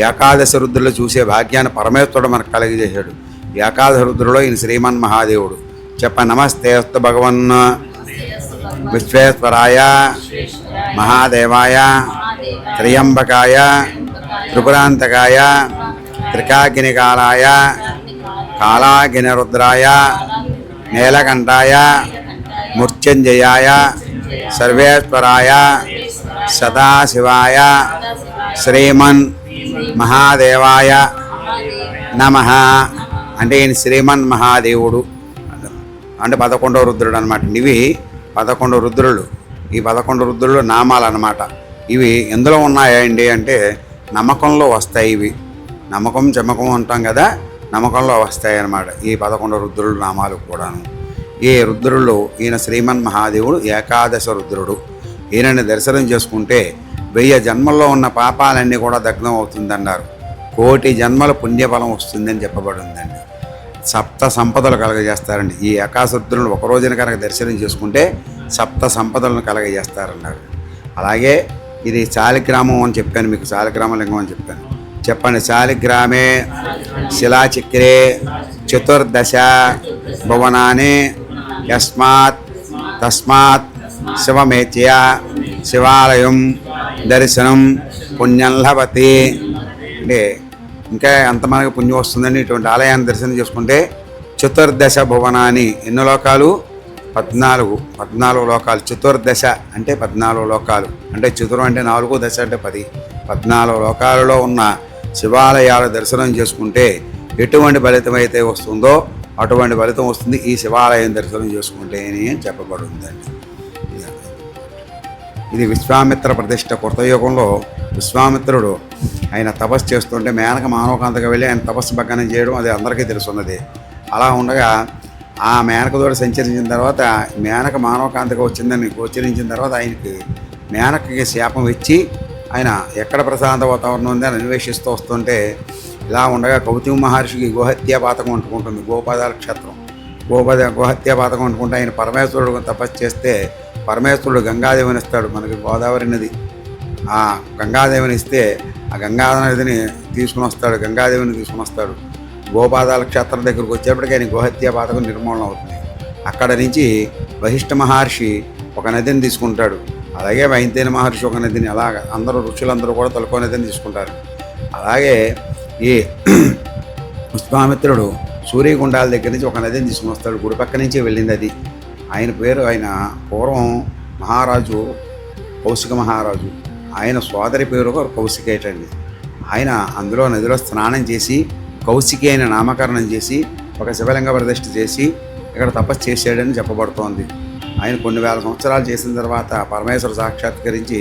[SPEAKER 4] ఏకాదశ రుద్రులు చూసే భాగ్యాన్ని పరమేశ్వరుడు మనకు కలిగజేశాడు. ఏకాదశ రుద్రులో ఈయన శ్రీమన్ మహాదేవుడు. చెప్ప నమస్తే అస్తు భగవన్ విశ్వేశ్వరాయ మహాదేవాయ త్ర్యంబకాయ త్రిపురాంతకాయ త్రికాగ్నికాలాయ కాలాగ్నిరుద్రాయ నీలకంఠాయ మృత్యుంజయాయ సర్వేశ్వరాయ సదాశివాయ శ్రీమన్ మహాదేవాయ నమః. అంటే ఈయన శ్రీమన్ మహాదేవుడు అంటే 11వ రుద్రుడు అనమాట. ఇవి 11 రుద్రులు. ఈ 11 రుద్రులు నామాలు అన్నమాట. ఇవి ఎందులో ఉన్నాయండి అంటే నమ్మకంలో వస్తాయి. ఇవి నమ్మకం చమ్మకం అంటాం కదా, నమ్మకంలో వస్తాయి అన్నమాట ఈ 11 రుద్రుల నామాలు కూడాను. ఈ రుద్రులు ఈయన శ్రీమన్ మహాదేవుడు ఏకాదశ రుద్రుడు. ఈయనని దర్శనం చేసుకుంటే 1000 జన్మల్లో ఉన్న పాపాలన్నీ కూడా దగ్ధం అవుతుందన్నారు. 1,000,000 జన్మల పుణ్యఫలం వస్తుందని చెప్పబడి ఉందండి. సప్త సంపదలు కలగజేస్తారండి. ఈ ఏకాదశరుద్రులను ఒక రోజున కనుక దర్శనం చేసుకుంటే సప్త సంపదలను కలగజేస్తారన్నారు. అలాగే ఇది శాలిగ్రామం అని చెప్పాను మీకు, శాలిగ్రామ లింగం అని చెప్పాను. చెప్పండి. శాలిగ్రామే శిలాచక్రే చతుర్దశ భువనాని తస్మాత్ శివమేత్య శివాలయం దర్శనం పుణ్యం లభతే. అంటే ఇంకా ఎంత మనకి పుణ్యం వస్తుందని ఇటువంటి ఆలయాన్ని దర్శనం చేసుకుంటే చతుర్దశ భువనాని, ఎన్ని లోకాలు? 14 లోకాలు. చతుర్దశ అంటే 14 లోకాలు. అంటే చతురం అంటే 4, దశ అంటే 10. 14 లోకాలలో ఉన్న శివాలయాల దర్శనం చేసుకుంటే ఎటువంటి ఫలితం అయితే వస్తుందో అటువంటి ఫలితం వస్తుంది ఈ శివాలయం దర్శనం చేసుకుంటే అని చెప్పబడి ఉందండి. ఇది విశ్వామిత్ర ప్రతిష్ట. కృతయుగంలో విశ్వామిత్రుడు ఆయన తపస్సు చేస్తుంటే మేనక మానవకాంతగా వెళ్ళి ఆయన తపస్సు భగ్నం చేయడం అది అందరికీ తెలుసున్నది. అలా ఉండగా ఆ మేనకతోటి సంచరించిన తర్వాత మేనక మానవకాంతగా వచ్చిందని గోచరించిన తర్వాత ఆయనకి మేనకకి శాపం ఇచ్చి ఆయన ఎక్కడ ప్రశాంత వాతావరణం ఉంది అని అన్వేషిస్తూ వస్తుంటే ఇలా ఉండగా కౌతిమ మహర్షికి గోహత్యా పాతకం అంటుకుంటుంది. గోపాదాల క్షేత్రం గోహత్యా పాతకం అంటుకుంటే ఆయన పరమేశ్వరుడు తపస్సు చేస్తే పరమేశ్వరుడు గంగాదేవిని ఇస్తాడు. మనకి గోదావరి నది, ఆ గంగాదేవిని ఇస్తే ఆ గంగానదిని తీసుకుని వస్తాడు. గోపాదాల క్షేత్రం దగ్గరకు వచ్చేప్పటికీ ఆయన గోహత్యా పాతకం నిర్మూలన అవుతుంది. అక్కడ నుంచి వశిష్ఠ మహర్షి ఒక నదిని తీసుకుంటాడు. అలాగే వైంతేన మహర్షి ఒక నదిని, అలాగ అందరూ ఋషులందరూ కూడా తొలకో నదిని తీసుకుంటారు. అలాగే ఈ విశ్వామిత్రుడు సూర్యగుండాల దగ్గర నుంచి ఒక నదిని తీసుకుని వస్తాడు. గుడి పక్క నుంచి వెళ్ళింది అది. ఆయన పేరు, ఆయన పూర్వం మహారాజు కౌశిక మహారాజు. ఆయన సోదరి పేరు కౌశికేటండి. ఆయన అందులో నదిలో స్నానం చేసి కౌశికి అయిన నామకరణం చేసి ఒక శివలింగ ప్రతిష్ఠ చేసి ఇక్కడ తపస్సు చేసాడని చెప్పబడుతోంది. ఆయన కొన్ని వేల సంవత్సరాలు చేసిన తర్వాత పరమేశ్వర సాక్షాత్కరించి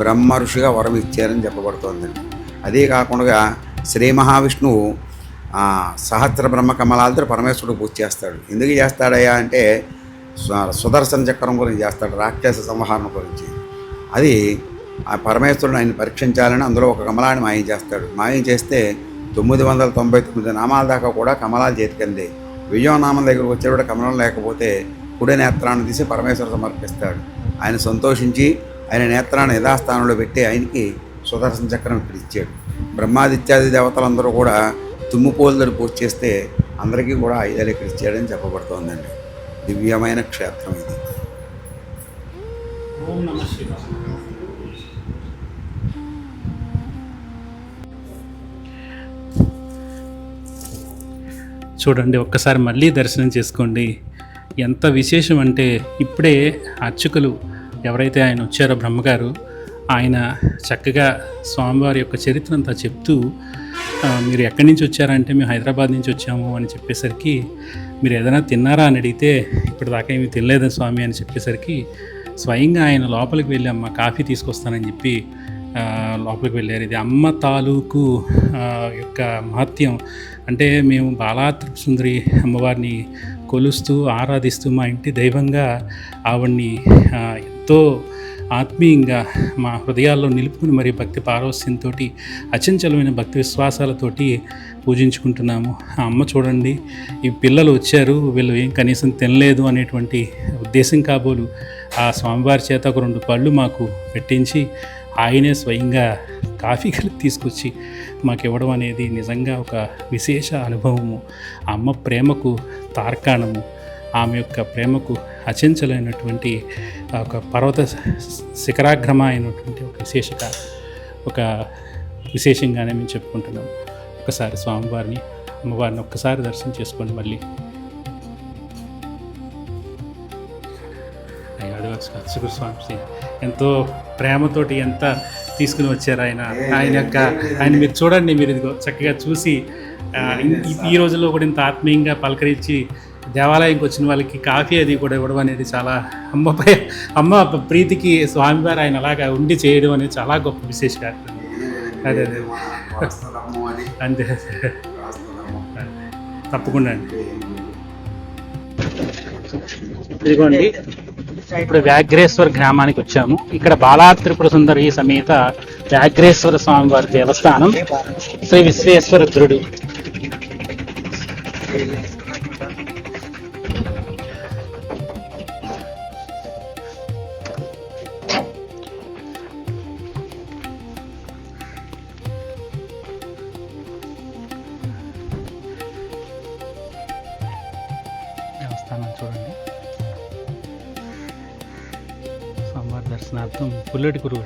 [SPEAKER 4] బ్రహ్మ ఋషిగా వరం ఇచ్చారని చెప్పబడుతోందండి. అదే కాకుండా శ్రీ మహావిష్ణువు సహస్ర బ్రహ్మ కమలాలతో పరమేశ్వరుడు పూజ చేస్తాడు. ఎందుకు చేస్తాడయ్యా అంటే సుదర్శన చక్రం గురించి చేస్తాడు, రాక్షస సంహారం గురించి. అది ఆ పరమేశ్వరుడు ఆయన పరీక్షించాలని అందులో ఒక కమలాన్ని మాయం చేస్తాడు. మాయం చేస్తే 999 నామాల దాకా కూడా కమలాలు చేతికంది. 1000వ నామం దగ్గరకు వచ్చేటప్పుడు కమలం లేకపోతే కుడి నేత్రాన్ని తీసి పరమేశ్వరుడు సమర్పిస్తాడు. ఆయన సంతోషించి ఆయన నేత్రాన్ని యథాస్థానంలో పెట్టి ఆయనకి సుదర్శన చక్రం ఇక్కడ ఇచ్చాడు. బ్రహ్మాదిత్యాది దేవతలందరూ కూడా తుమ్ముపోలుదరు పూజ చేస్తే అందరికీ కూడా ఆయుధాలు ఇక్కడ ఇచ్చాడని చెప్పబడుతోందండి. దివ్యమైన క్షేత్రం ఇది.
[SPEAKER 1] ఓం నమః శివాయ.
[SPEAKER 5] చూడండి, ఒక్కసారి మళ్ళీ దర్శనం చేసుకోండి. ఎంత విశేషం అంటే ఇప్పుడే అర్చకులు ఎవరైతే ఆయన వచ్చారో బ్రహ్మగారు, ఆయన చక్కగా స్వామివారి యొక్క చరిత్ర అంతా చెప్తూ మీరు ఎక్కడి నుంచి వచ్చారంటే మేము హైదరాబాద్ నుంచి వచ్చాము అని చెప్పేసరికి, మీరు ఏదైనా తిన్నారా అని అడిగితే ఇప్పుడు దాకా ఏమి తినలేదని స్వామి అని చెప్పేసరికి స్వయంగా ఆయన లోపలికి వెళ్ళి అమ్మ కాఫీ తీసుకొస్తానని చెప్పి లోపలికి వెళ్ళారు. ఇది అమ్మ తాలూకు యొక్క మహత్యం. అంటే మేము బాలాత్రిపుర సుందరి అమ్మవారిని కొలుస్తూ ఆరాధిస్తూ మా ఇంటి దైవంగా ఆవిడ్ని ఎంతో ఆత్మీయంగా మా హృదయాల్లో నిలుపుకుని మరి భక్తి పారవస్యంతో అచంచలమైన భక్తి విశ్వాసాలతోటి పూజించుకుంటున్నాము. ఆ అమ్మ చూడండి, ఈ పిల్లలు వచ్చారు, వీళ్ళు ఏం కనీసం తినలేదు అనేటువంటి ఉద్దేశం కాబోలు ఆ స్వామివారి చేత ఒక 2 పళ్ళు మాకు పెట్టించి ఆయనే స్వయంగా కాఫీ కలిపి తీసుకొచ్చి మాకు ఇవ్వడం అనేది నిజంగా ఒక విశేష అనుభవము. ఆ అమ్మ ప్రేమకు తార్కాణము, ఆమె యొక్క ప్రేమకు అచంచలైనటువంటి ఒక పర్వత శిఖరాగ్రమ అయినటువంటి ఒక విశేషంగానే మేము చెప్పుకుంటున్నాం. ఒకసారి స్వామివారిని అమ్మవారిని ఒక్కసారి దర్శనం చేసుకోండి. మళ్ళీ అర్చకుడు స్వామి ఎంతో ప్రేమతోటి ఎంత తీసుకుని వచ్చారు ఆయన మీరు చూడండి, మీరు ఇదిగో చక్కగా చూసి ఈ రోజుల్లో కూడా ఇంత ఆత్మీయంగా పలకరించి దేవాలయంకి వచ్చిన వాళ్ళకి కాఫీ అది కూడా ఇవ్వడం అనేది చాలా అమ్మ ప్రీతికి స్వామివారు ఆయన అలాగా ఉండి చేయడం అనేది చాలా గొప్ప విశేష కార్యక్రమం. అదే అంతే తప్పకుండా అండి.
[SPEAKER 1] ఇదిగోండి, ఇప్పుడు వ్యాఘ్రేశ్వర గ్రామానికి వచ్చాము. ఇక్కడ బాలా త్రిపుర సుందరి సమేత వ్యాఘ్రేశ్వర స్వామివారి దేవస్థానం, శ్రీ విశ్వేశ్వర రుద్రుడు. దేవస్థానం చూడండి. స్వామివారి దర్శనార్థం పుల్లటికురు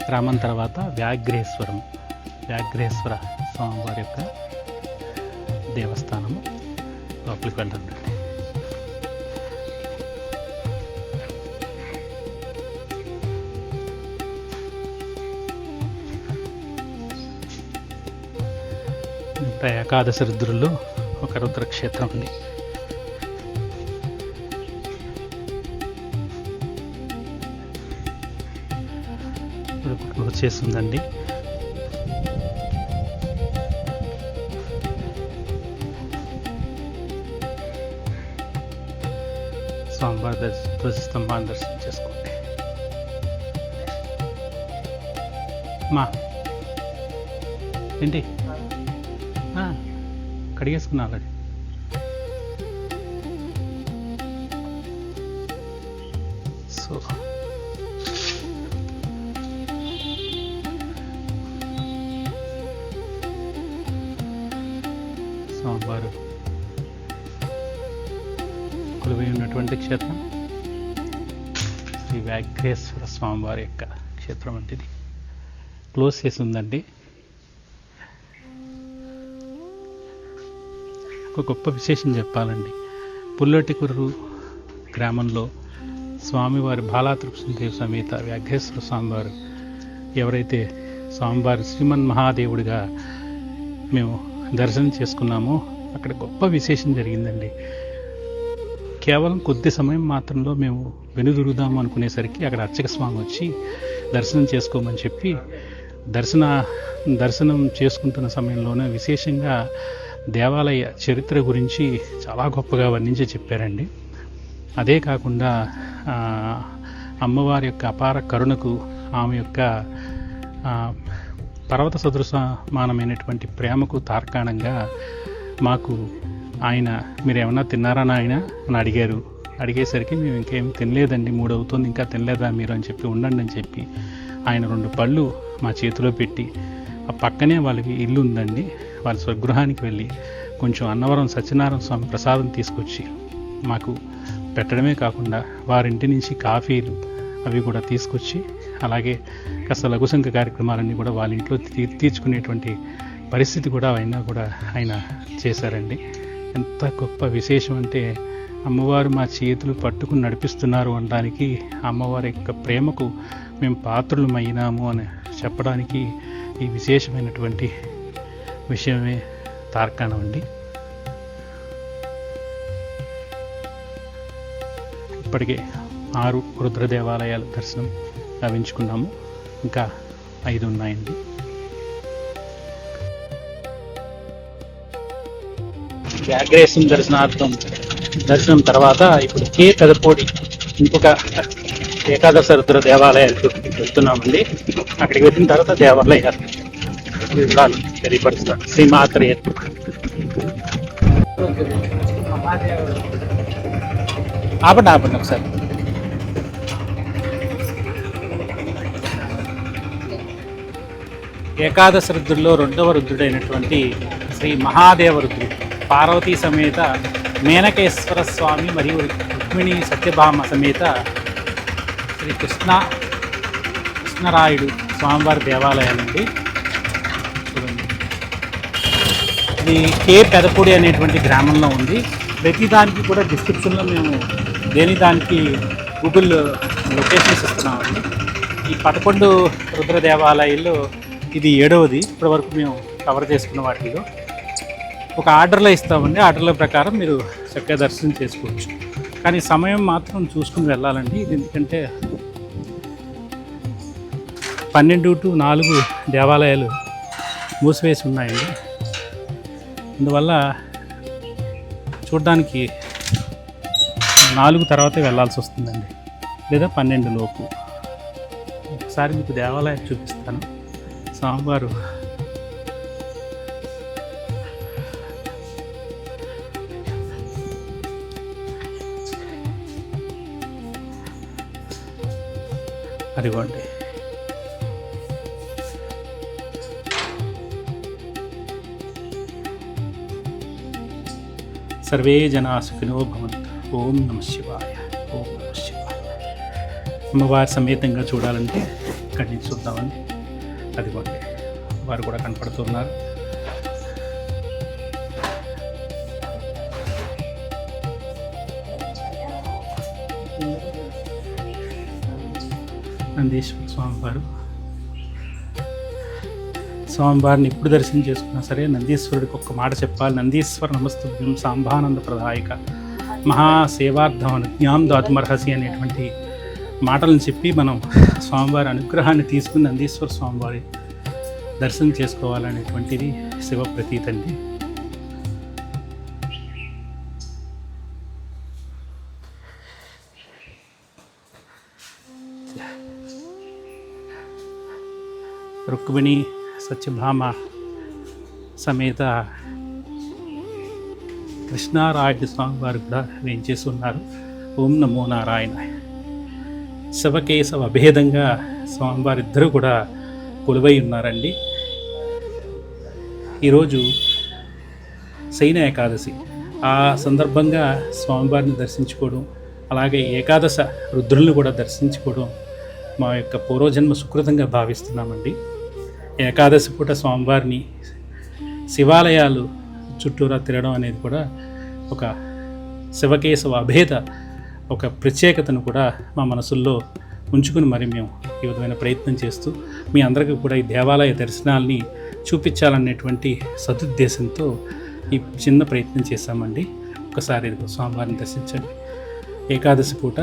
[SPEAKER 1] గ్రామం తర్వాత వ్యాఘ్రేశ్వర స్వామివారి యొక్క దేవస్థానము. లోపలికి వెళ్ళండి. ఇంకా ఏకాదశి రుద్రుల్లో ఒక రుద్రక్షేత్రం ఉంది. క్లోజ్ చేస్తుందండి. స్వామివారి ధ్వజస్తంభాన్ని దర్శనం చేసుకోండి. మా ఏంటి కడిగేసుకున్నా ఆల్రెడీ. సో స్వామివారు కొలువై ఉన్నటువంటి క్షేత్రం శ్రీ వ్యాఘ్రేశ్వర స్వామివారి యొక్క క్షేత్రం వంటిది. క్లోజ్ చేసి ఉందండి. ఒక గొప్ప విశేషం చెప్పాలండి. పుల్లటికురు గ్రామంలో స్వామివారి బాలా త్రిపుర సమేత వ్యాఘ్రేశ్వర స్వామివారు ఎవరైతే స్వామివారి శ్రీమన్ మహాదేవుడిగా మేము దర్శనం చేసుకున్నామో అక్కడ గొప్ప విశేషం జరిగిందండి. కేవలం కొద్ది సమయం మాత్రంలో మేము వెనుదిరుగుదాము అనుకునేసరికి అక్కడ అర్చక స్వామి వచ్చి దర్శనం చేసుకోమని చెప్పి దర్శనం చేసుకుంటున్న సమయంలోనే విశేషంగా దేవాలయ చరిత్ర గురించి చాలా గొప్పగా వర్ణించి చెప్పారండి. అదే కాకుండా అమ్మవారి యొక్క అపార కరుణకు, ఆమె యొక్క పర్వత సదృశమానమైనటువంటి ప్రేమకు తార్కాణంగా మాకు ఆయన మీరు ఏమన్నా తిన్నారా నాయన అని అడిగారు. అడిగేసరికి మేము ఇంకేం తినలేదండి, 3 అవుతుంది ఇంకా తినలేదా మీరు అని చెప్పి ఉండండి అని చెప్పి ఆయన 2 పళ్ళు మా చేతిలో పెట్టి, ఆ పక్కనే వాళ్ళకి ఇల్లు ఉందండి, వాళ్ళ స్వగృహానికి వెళ్ళి కొంచెం అన్నవరం సత్యనారాయణ స్వామి ప్రసాదం తీసుకొచ్చి మాకు పెట్టడమే కాకుండా వారింటి నుంచి కాఫీలు అవి కూడా తీసుకొచ్చి, అలాగే కాస్త లఘుశంక కార్యక్రమాలన్నీ కూడా వాళ్ళ ఇంట్లో తీర్చుకునేటువంటి పరిస్థితి కూడా ఆయన చేశారండి. ఎంత గొప్ప విశేషం అంటే అమ్మవారు మా చేతులు పట్టుకుని నడిపిస్తున్నారు అనడానికి, అమ్మవారి యొక్క ప్రేమకు మేము పాత్రులమైనాము అని చెప్పడానికి ఈ విశేషమైనటువంటి విషయమే తార్కాణం అండి. ఇప్పటికే 6 రుద్ర దేవాలయాల దర్శనం లభించుకున్నాము, ఇంకా 5 ఉన్నాయండి. వ్యాఘ్రేశ్వరం దర్శనం తర్వాత ఇప్పుడు కే పెదపూడి ఇంకొక ఏకాదశ రుద్ర దేవాలయాలు వెళ్తున్నామండి. అక్కడికి వెళ్ళిన తర్వాత దేవాలయాలు వివరాలు తెలియపరుస్తాను. శ్రీమాత్రే ఆపండి ఒకసారి. ఏకాదశ రుద్రుల్లో 2వ రుద్రుడైనటువంటి శ్రీ మహాదేవ రుద్రుడు, పార్వతీ సమేత మేనకేశ్వర స్వామి మరియు రుక్మిణి సత్యభామ సమేత శ్రీ కృష్ణరాయుడు స్వామివారి దేవాలయాలండి. చూడండి, ఇది కే పెదపూడి అనేటువంటి గ్రామంలో ఉంది. ప్రతి దానికి కూడా డిస్క్రిప్షన్లో మేము దానికి గూగుల్ లొకేషన్స్ ఇస్తున్నామండి. ఈ 11 రుద్ర దేవాలయాల్లో ఇది 7వది ఇప్పటి వరకు మేము కవర్ చేసుకున్న వాటిలో.
[SPEAKER 5] ఒక ఆర్డర్లో ఇస్తామండి. ఆర్డర్ల ప్రకారం మీరు చక్కగా దర్శనం చేసుకోవచ్చు. కానీ సమయం మాత్రం చూసుకుని వెళ్ళాలండి. ఇది ఎందుకంటే 12 to 4 దేవాలయాలు మూసివేసి ఉన్నాయండి. అందువల్ల చూడడానికి 4 తర్వాతే వెళ్ళాల్సి వస్తుందండి, లేదా 12 లోపు. ఒకసారి మీకు దేవాలయం చూపిస్తాను. స్వామివారు అదిగోండి. సర్వే జనా సుఖినో భవంతు. ఓం నమ శివాయ. ఓం నమ శివాయ. అమ్మవారి సమేతంగా చూడాలంటే ఇక్కడి నుంచి చూద్దామండి. అదిగోండి, వారు కూడా కనపడుతున్నారు. నందీశ్వర స్వామివారు. స్వామివారిని ఎప్పుడు దర్శనం చేసుకున్నా సరే నందీశ్వరుడికి ఒక్క మాట చెప్పాలి. నందీశ్వర నమస్తుభ్యం సాంబానంద ప్రదాయక మహాసేవార్థం అనుజ్ఞాం దాతుమర్హసి అనేటువంటి మాటలను చెప్పి మనం స్వామివారి అనుగ్రహాన్ని తీసుకుని నందీశ్వర స్వామివారి దర్శనం చేసుకోవాలనేటువంటిది శివ ప్రతీతండి. రుక్మిణి సత్యభామ సమేత కృష్ణారాయుడు స్వామి వారు కూడా వేయించేసి ఉన్నారు. ఓం నమో నారాయణ. శివకేశవ అభేదంగా స్వామివారిద్దరూ కూడా కొలువై ఉన్నారండి. ఈరోజు శయన ఏకాదశి. ఆ సందర్భంగా స్వామివారిని దర్శించుకోవడం, అలాగే ఏకాదశ రుద్రులను కూడా దర్శించుకోవడం మా యొక్క పూర్వజన్మ సుకృతంగా భావిస్తున్నామండి. ఏకాదశి పూట స్వామివారిని శివాలయాలు చుట్టూరా తిరగడం అనేది కూడా ఒక శివకేశవ అభేద ఒక ప్రత్యేకతను కూడా మా మనసుల్లో ఉంచుకుని మరి మేము ఈ విధమైన ప్రయత్నం చేస్తూ మీ అందరికీ కూడా ఈ దేవాలయ దర్శనాల్ని చూపించాలనేటువంటి సదుద్దేశంతో ఈ చిన్న ప్రయత్నం చేశామండి. ఒకసారి స్వామివారిని దర్శించండి. ఏకాదశి పూట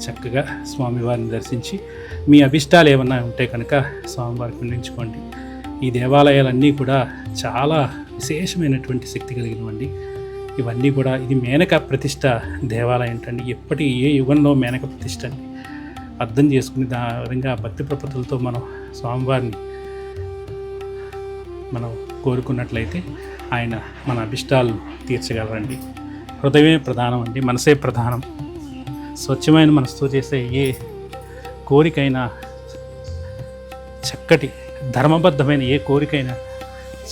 [SPEAKER 5] చక్కగా స్వామివారిని దర్శించి మీ అభిష్టాలు ఏమన్నా ఉంటే కనుక స్వామివారికి వినియోగించుకోండి. ఈ దేవాలయాలన్నీ కూడా చాలా విశేషమైనటువంటి శక్తి కలిగినవండి. ఇవన్నీ కూడా ఇది మేనక ప్రతిష్ట దేవాలయం ఏంటండి. ఎప్పటి ఏ యుగంలో మేనక ప్రతిష్ట అండి. అర్థం చేసుకుని విధంగా భక్తి ప్రపత్తులతో మనం స్వామివారిని మనం కోరుకున్నట్లయితే ఆయన మన అభిష్టాలను తీర్చగలరండి. హృదయమే ప్రధానం అండి, మనసే ప్రధానం. స్వచ్ఛమైన మనసుతో చేసే ఏ కోరికైనా, చక్కటి ధర్మబద్ధమైన ఏ కోరికైనా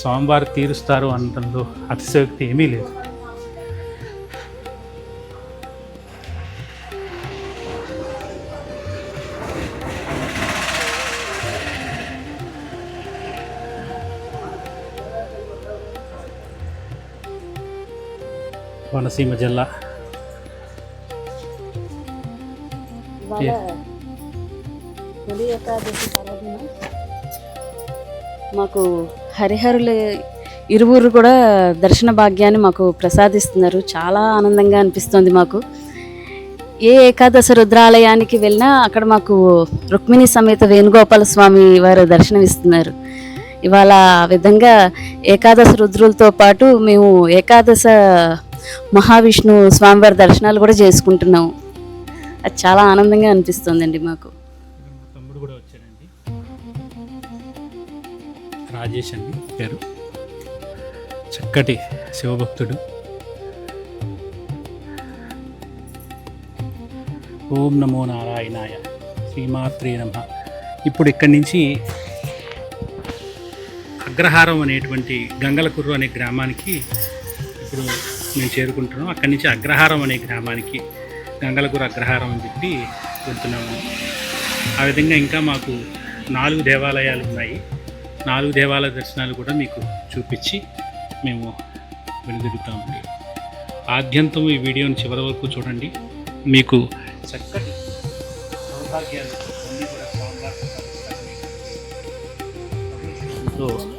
[SPEAKER 5] స్వామివారు తీరుస్తారు అనడంలో అతిశయోక్తి ఏమీ లేదు. కోనసీమ జిల్లా
[SPEAKER 2] తొలి ఏకాదశి పర్వదినం మాకు హరిహరుల ఇరువురు కూడా దర్శన భాగ్యాన్ని మాకు ప్రసాదిస్తున్నారు. చాలా ఆనందంగా అనిపిస్తుంది మాకు. ఏ ఏకాదశి రుద్రాలయానికి వెళ్ళినా అక్కడ మాకు రుక్మిణి సమేత వేణుగోపాల స్వామి వారు దర్శనమిస్తున్నారు. ఇవాళ ఆ విధంగా ఏకాదశి రుద్రులతో పాటు మేము ఏకాదశ మహావిష్ణు స్వామివారి దర్శనాలు కూడా చేసుకుంటున్నాము. అది చాలా ఆనందంగా అనిపిస్తుందండి మాకు.
[SPEAKER 5] తమ్ముడు కూడా వచ్చారండి, రాజేష్ అండి పేరు. చక్కటి శివభక్తుడు. ఓం నమో నారాయణాయ. శ్రీమాత్రే నమః. ఇప్పుడు ఇక్కడి నుంచి అగ్రహారం అనేటువంటి గంగలకుర్రు అనే గ్రామానికి ఇప్పుడు మేము చేరుకుంటున్నాం. అక్కడి నుంచి అగ్రహారం అనే గ్రామానికి గంగలకుర్రు అగ్రహారం అని చెప్పి వెళ్తున్నాము. ఆ విధంగా ఇంకా మాకు 4 దేవాలయాలు ఉన్నాయి. 4 దేవాలయ దర్శనాలు కూడా మీకు చూపించి మేము వెనుదిరుగుతామండి. ఆద్యంతం ఈ వీడియోని చివరి వరకు చూడండి. మీకు చక్కటి సౌభాగ్యాలు అన్నీ కూడా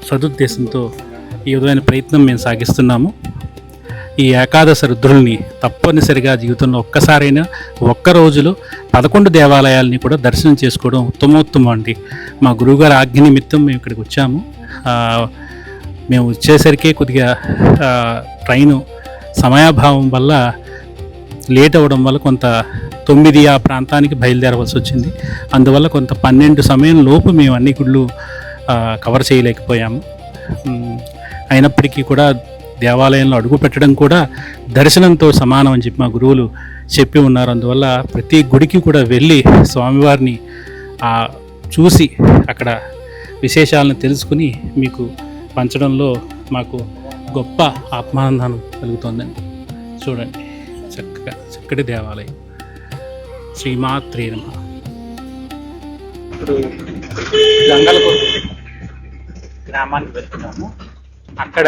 [SPEAKER 5] సదుద్దేశంతో ఈ విధమైన ప్రయత్నం మేము సాగిస్తున్నాము. ఈ ఏకాదశ రుద్రుల్ని తప్పనిసరిగా జీవితంలో ఒక్కసారైనా ఒక్క రోజులో 11 దేవాలయాల్ని కూడా దర్శనం చేసుకోవడం ఉత్తమోత్తమం అండి. మా గురువుగారి ఆజ్ఞ నిమిత్తం మేము ఇక్కడికి వచ్చాము. మేము వచ్చేసరికి కొద్దిగా ట్రైను సమయాభావం వల్ల లేట్ అవ్వడం వల్ల కొంత 9 ఆ ప్రాంతానికి బయలుదేరవలసి వచ్చింది. అందువల్ల కొంత 12 సమయం లోపు మేము అన్ని గుళ్ళు కవర్ చేయలేకపోయాము. అయినప్పటికీ కూడా దేవాలయంలో అడుగు పెట్టడం కూడా దర్శనంతో సమానం అని చెప్పి మా గురువులు చెప్పి ఉన్నారు. అందువల్ల ప్రతి గుడికి కూడా వెళ్ళి స్వామివారిని చూసి అక్కడ విశేషాలను తెలుసుకుని మీకు పంచడంలో మాకు గొప్ప ఆత్మానందం కలుగుతుందండి. చూడండి, చక్కటి దేవాలయం. శ్రీమాత్రే నమః.
[SPEAKER 1] ఇప్పుడు గంగలకొండ గ్రామానికి వెళ్తున్నాము. అక్కడ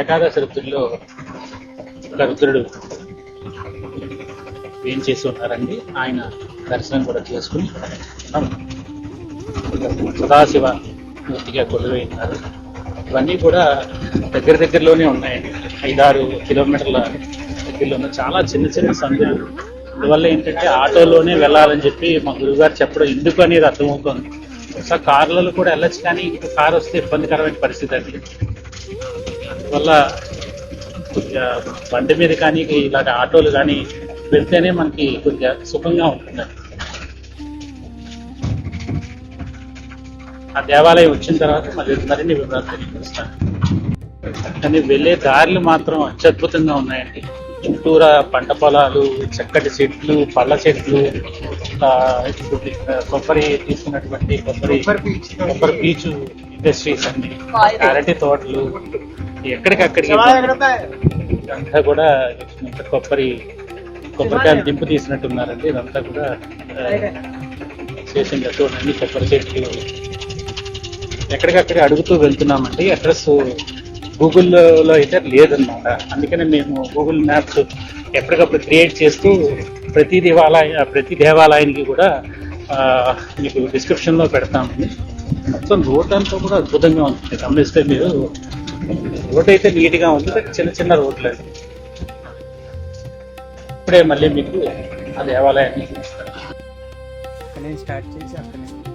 [SPEAKER 1] ఏకాదశి రుద్రుల్లో ఒక రుద్రుడు ఏం చేసి ఉన్నారండి. ఆయన దర్శనం కూడా చేసుకుని సదాశివ మూర్తిగా కొలువై ఉన్నారు. ఇవన్నీ కూడా దగ్గరలోనే ఉన్నాయండి. 5-6 కిలోమీటర్ల దగ్గరలో ఉన్న చాలా చిన్న సందులు. అందువల్ల ఏంటంటే ఆటోలోనే వెళ్ళాలని చెప్పి మా గురువుగారు చెప్పడం ఎందుకు అనేది అర్థమవుతుంది. ఒకసారి కార్లలో కూడా వెళ్ళొచ్చు, కానీ ఇంకా కారు వస్తే ఇబ్బందికరమైన పరిస్థితి అండి. అందువల్ల కొద్దిగా బండి మీద కానీ ఇలాంటి ఆటోలు కానీ వెళ్తేనే మనకి కొద్దిగా సుఖంగా ఉంటుందండి. ఆ దేవాలయం వచ్చిన తర్వాత మరిన్ని వివరాలు తెలియజేస్తాను. కానీ వెళ్ళే దారులు మాత్రం అత్యద్భుతంగా ఉన్నాయండి. చుట్టూరా పంట పొలాలు, చక్కటి చెట్లు, పళ్ళ చెట్లు, కొబ్బరి తీసుకున్నటువంటి కొబ్బరి పీచు ఇండస్ట్రీస్ అన్ని, అరటి తోటలు, ఎక్కడికక్కడికి అంతా కూడా కొబ్బరికాయలు దింపు తీసినట్టున్నారండి. ఇదంతా కూడా విశేషంగా చూడండి. కొబ్బరి చెట్లు ఎక్కడికక్కడ అడుగుతూ వెళ్తున్నామండి. అడ్రస్ గూగుల్లో అయితే లేదన్నమాట. అందుకనే మేము గూగుల్ మ్యాప్స్ ఎప్పటికప్పుడు క్రియేట్ చేస్తూ ప్రతి దేవాలయానికి కూడా మీకు డిస్క్రిప్షన్లో పెడతామండి. మొత్తం రోడ్ అంతా కూడా అద్భుతంగా ఉంటుంది. గమనిస్తే మీరు రోడ్ అయితే నీట్గా ఉంది, చిన్న రోడ్లు అండి. ఇప్పుడే మళ్ళీ మీకు ఆ దేవాలయాన్ని చూపిస్తాను.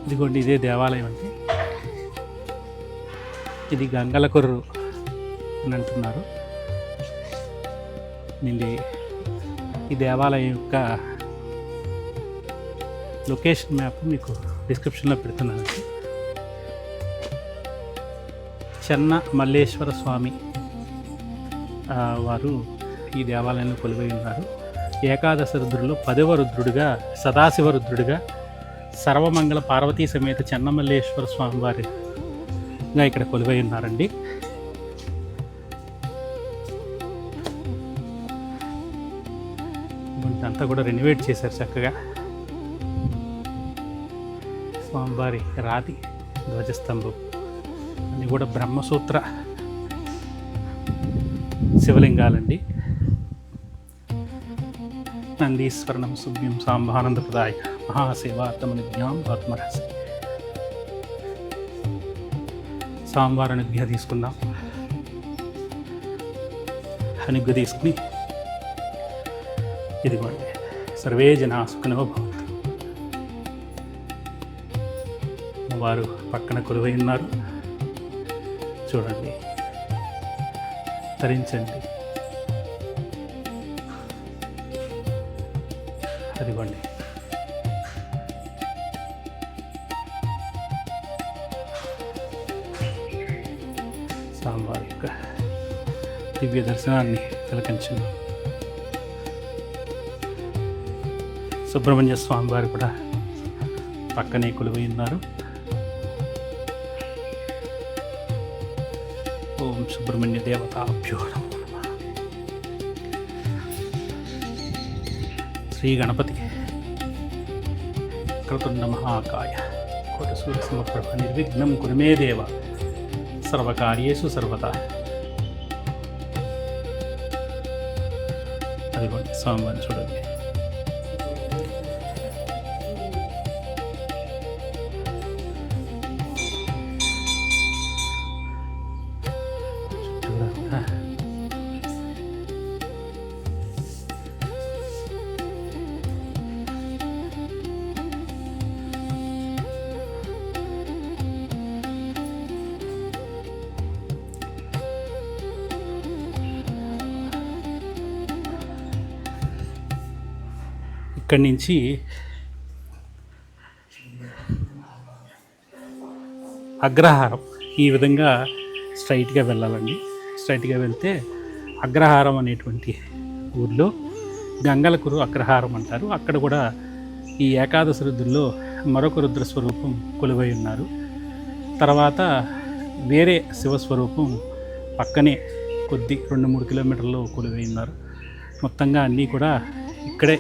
[SPEAKER 5] ఇదిగోండి, ఇదే దేవాలయం అండి. ఇది గంగలకొర్రు అని అంటున్నారు. నేను ఈ దేవాలయం యొక్క లొకేషన్ మ్యాప్ మీకు డిస్క్రిప్షన్లో పెడుతున్నానండి. చెన్న మల్లేశ్వర స్వామి వారు ఈ దేవాలయంలో కొలువై ఉన్నారు. ఏకాదశ రుద్రుల్లో 10వ రుద్రుడిగా, సదాశివ రుద్రుడిగా, సర్వమంగళ పార్వతీ సమేత చెన్నమల్లేశ్వర స్వామి వారిగా ఇక్కడ కొలువై ఉన్నారండి. అంతా కూడా రెనోవేట్ చేశారు చక్కగా. స్వామివారి రాతి ధ్వజస్తంభం అది కూడా బ్రహ్మసూత్ర శివలింగాలండి. నందీశ్వరణం సుభ్యం సాంబానందప్రదాయ మహాసేవాతమనుజ్ఞాం ఆత్మరహస్య. స్వామివారి అనుజ్ఞ తీసుకుందాం. అనుజ్ఞ తీసుకుని ఇదిగోండి, సర్వే జనా సుఖినో భవంతు. వారు పక్కన కొలువై ఉన్నారు. చూడండి, తరించండి. అదిగోండి, స్వామివారి యొక్క దివ్య దర్శనాన్ని తిలకించండి. సుబ్రహ్మణ్య స్వామి వారు కూడా పక్కనే కొలువై ఉన్నారు. ఓం సుబ్రహ్మణ్య దేవతాభ్యో నమః. శ్రీ గణపతి క్రతుండ మహాకాయ కోటసూర్య సమప్రభ నిర్విఘ్నం కురు మే దేవ సర్వకార్యేషు సర్వదా. అదిగోండి స్వామివారిని చూడండి. ఇక్కడి నుంచి అగ్రహారం ఈ విధంగా స్ట్రైట్గా వెళ్ళాలండి. స్ట్రైట్గా వెళ్తే అగ్రహారం అనేటువంటి ఊర్లో గంగలకురు అగ్రహారం అంటారు. అక్కడ కూడా ఈ ఏకాదశి రుద్రుల్లో మరొక రుద్రస్వరూపం కొలువై ఉన్నారు. తర్వాత వేరే శివస్వరూపం పక్కనే కొద్ది 2-3 కిలోమీటర్లు కొలువై ఉన్నారు. మొత్తంగా అన్నీ కూడా ఇక్కడే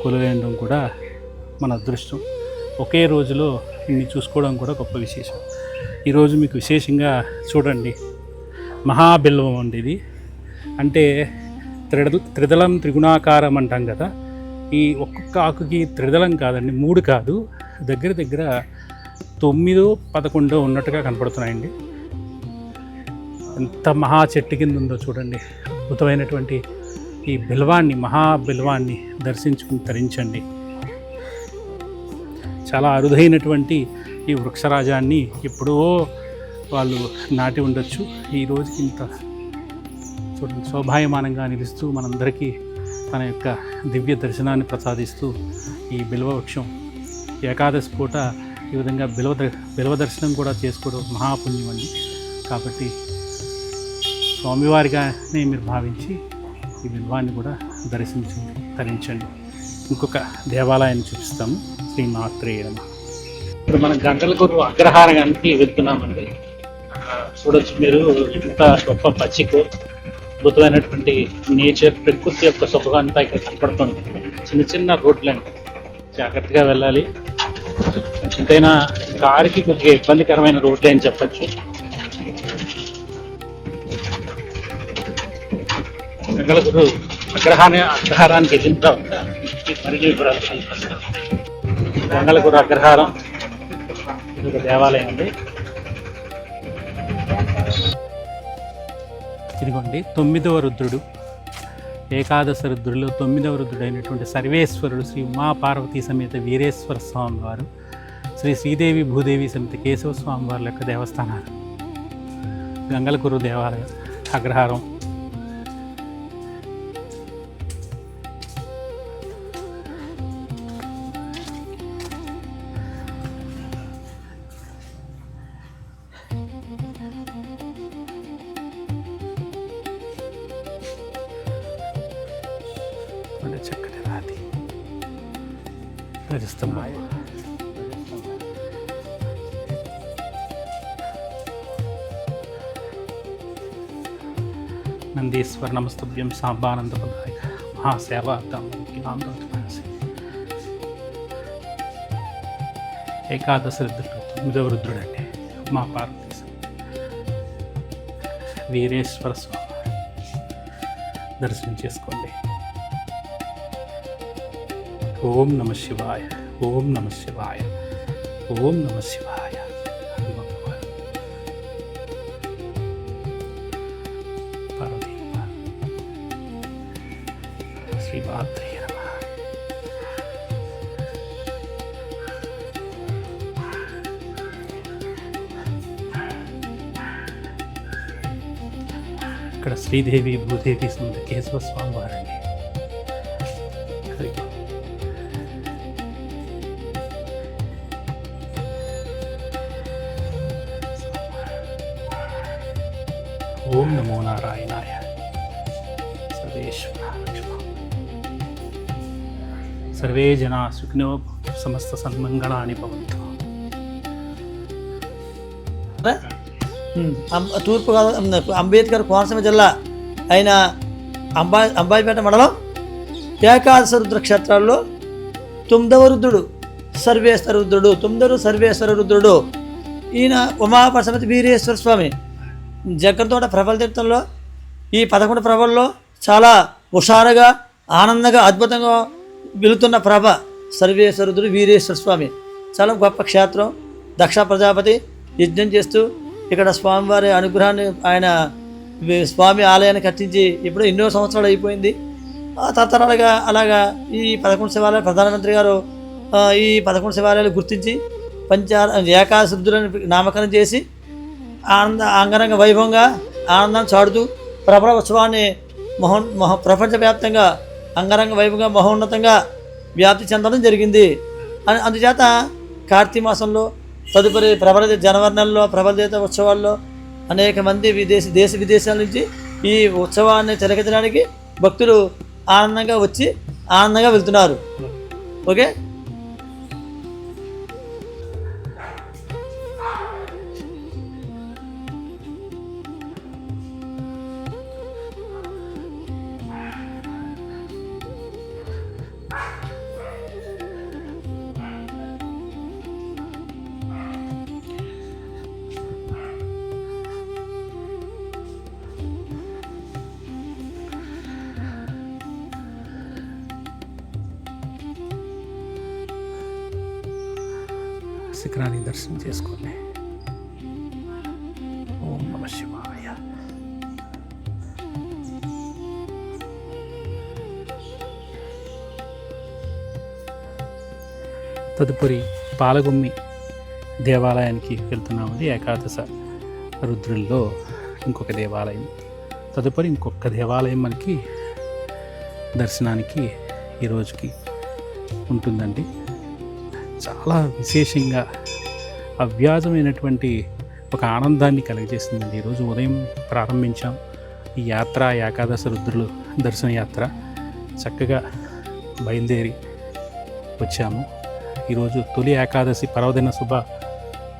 [SPEAKER 5] కొలువై ఉండడం కూడా మన అదృష్టం. ఒకే రోజులో ఇన్ని చూసుకోవడం కూడా గొప్ప విశేషం. ఈరోజు మీకు విశేషంగా చూడండి, మహాబిల్వం అండి ఇది. అంటే త్రిదళం త్రిగుణాకారం అంటాం కదా, ఈ ఒక్కొక్క ఆకుకి త్రిదళం కాదండి, 3 కాదు, దగ్గర 9-11 ఉన్నట్టుగా కనపడుతున్నాయండి. ఎంత మహా చెట్టు కింద ఉందో చూడండి. అద్భుతమైనటువంటి ఈ బిల్వాన్ని, మహాబిల్వాన్ని దర్శించుకుని తరించండి. చాలా అరుదైనటువంటి ఈ వృక్షరాజాన్ని ఎప్పుడో వాళ్ళు నాటి ఉండొచ్చు. ఈ రోజుకి ఇంత చూడండి శోభాయమానంగా నిలుస్తూ మనందరికీ తన యొక్క దివ్య దర్శనాన్ని ప్రసాదిస్తూ ఈ బిల్వ వృక్షం ఏకాదశి పూట ఈ విధంగా బిల్వ దర్శనం కూడా చేసుకోవడం మహాపుణ్యం అండి. కాబట్టి స్వామివారిగానే మీరు భావించి ఈ బిల్వాన్ని కూడా దర్శించండి, తరించండి. ఇంకొక దేవాలయాన్ని చూపిస్తాము. శ్రీమాత్రే నమః. ఇప్పుడు మనం గంగలకురు అగ్రహారానికి వెళ్తున్నామండి. చూడొచ్చు మీరు, ఇంత గొప్ప పచ్చిక అద్భుతమైనటువంటి నేచర్, ప్రకృతి యొక్క సొగసు అంతా ఇక్కడ కనపడుతుంది. చిన్న రోడ్లండి, జాగ్రత్తగా వెళ్ళాలి. ఎంతైనా కారుకి కొద్దిగా ఇబ్బందికరమైన రోడ్లే అని చెప్పచ్చు. గంగలకురు అగ్రహారానికి వెళ్ళిన తర్వాత మరిన్ని వివరాలు కల్పిస్తాం. గంగలకురు అగ్రహారం ఇది ఒక దేవాలయం అండి. ఇదిగోండి 9వ రుద్రుడు, ఏకాదశ రుద్రుల్లో 9వ రుద్రుడు అయినటువంటి సర్వేశ్వరుడు శ్రీ ఉమాపార్వతీ సమేత వీరేశ్వర స్వామి వారు, శ్రీదేవి భూదేవి సమేత కేశవ స్వామి వారి యొక్క దేవస్థానాలు. గంగలకురు దేవాలయం అగ్రహారం. చక్కటి రాతి ధ్వజస్తంభం. నందీశ్వర నమస్తుభ్యం సాంబానందపదాయ మహాసేవార్థం. ఏకాదశ రుద్రుడు 9వ రుద్రుడు అంటే మా పార్వతీ వీరేశ్వర స్వామి దర్శనం చేసుకోండి. ఓం నమః శివాయ, ఓం నమః శివాయ, ఓం నమః శివాయ. పార్వతీ శ్రీమాత్రే నమః. ఇక్కడ శ్రీదేవి భూదేవి సమేత కేశవ స్వామి వారండి. ఓం నమో నారాయణాయ. సర్వే జనా సుఖినో సమస్త సన్మంగళాని భవంతు.
[SPEAKER 6] తూర్పు అంబేద్కర్ కోనసీమ జిల్లా అయిన అంబాయిపేట మండలం ఏకాదశ రుద్ర క్షేత్రాల్లో 9వ రుద్రుడు సర్వేశ్వర రుద్రుడు, 9వ సర్వేశ్వర రుద్రుడు. ఈయన ఉమాపరసమతి వీరేశ్వర స్వామి. జగన్తోట ప్రభల తీర్థంలో ఈ 11 ప్రభల్లో చాలా హుషారుగా, ఆనందంగా, అద్భుతంగా వెళుతున్న ప్రభ సర్వేశ్వరుడు వీరేశ్వర స్వామి. చాలా గొప్ప క్షేత్రం. దక్ష ప్రజాపతి యజ్ఞం చేస్తూ ఇక్కడ స్వామివారి అనుగ్రహాన్ని ఆయన స్వామి ఆలయాన్ని కట్టించి ఇప్పుడు ఎన్నో సంవత్సరాలు అయిపోయింది. తరతరాలుగా అలాగా ఈ 11 శివాలయాలు ప్రధానమంత్రి గారు ఈ 11 శివాలయాలు గుర్తించి ఏకాదశి రుద్రులను నామకరణం చేసి అంగరంగ వైభవంగా ఆనందాన్ని చాడుతూ ప్రభల ఉత్సవాన్ని ప్రపంచవ్యాప్తంగా అంగరంగ వైభవంగా మహోన్నతంగా వ్యాప్తి చెందడం జరిగింది. అందుచేత కార్తీక మాసంలో తదుపరి జనవరి నెలలో ప్రభలదేవత ఉత్సవాల్లో అనేక మంది దేశ విదేశాల నుంచి ఈ ఉత్సవాన్ని తిలకించడానికి భక్తులు ఆనందంగా వచ్చి ఆనందంగా వెళ్తున్నారు. ఓకే.
[SPEAKER 5] శిఖరాన్ని దర్శనం చేసుకోండి. ఓం నమః శివాయ. తదుపరి పాలగుమ్మి దేవాలయానికి వెళ్తున్నామండి. ఏకాదశ రుద్రుల్లో ఇంకొక దేవాలయం, తదుపరి ఇంకొక దేవాలయం మనకి దర్శనానికి ఈరోజుకి ఉంటుందండి. చాలా విశేషంగా అవ్యాజమైనటువంటి ఒక ఆనందాన్ని కలిగజేస్తుందండి. ఈరోజు ఉదయం ప్రారంభించాం ఈ యాత్ర, ఏకాదశ రుద్రులు దర్శన యాత్ర. చక్కగా బయలుదేరి వచ్చాము. ఈరోజు తొలి ఏకాదశి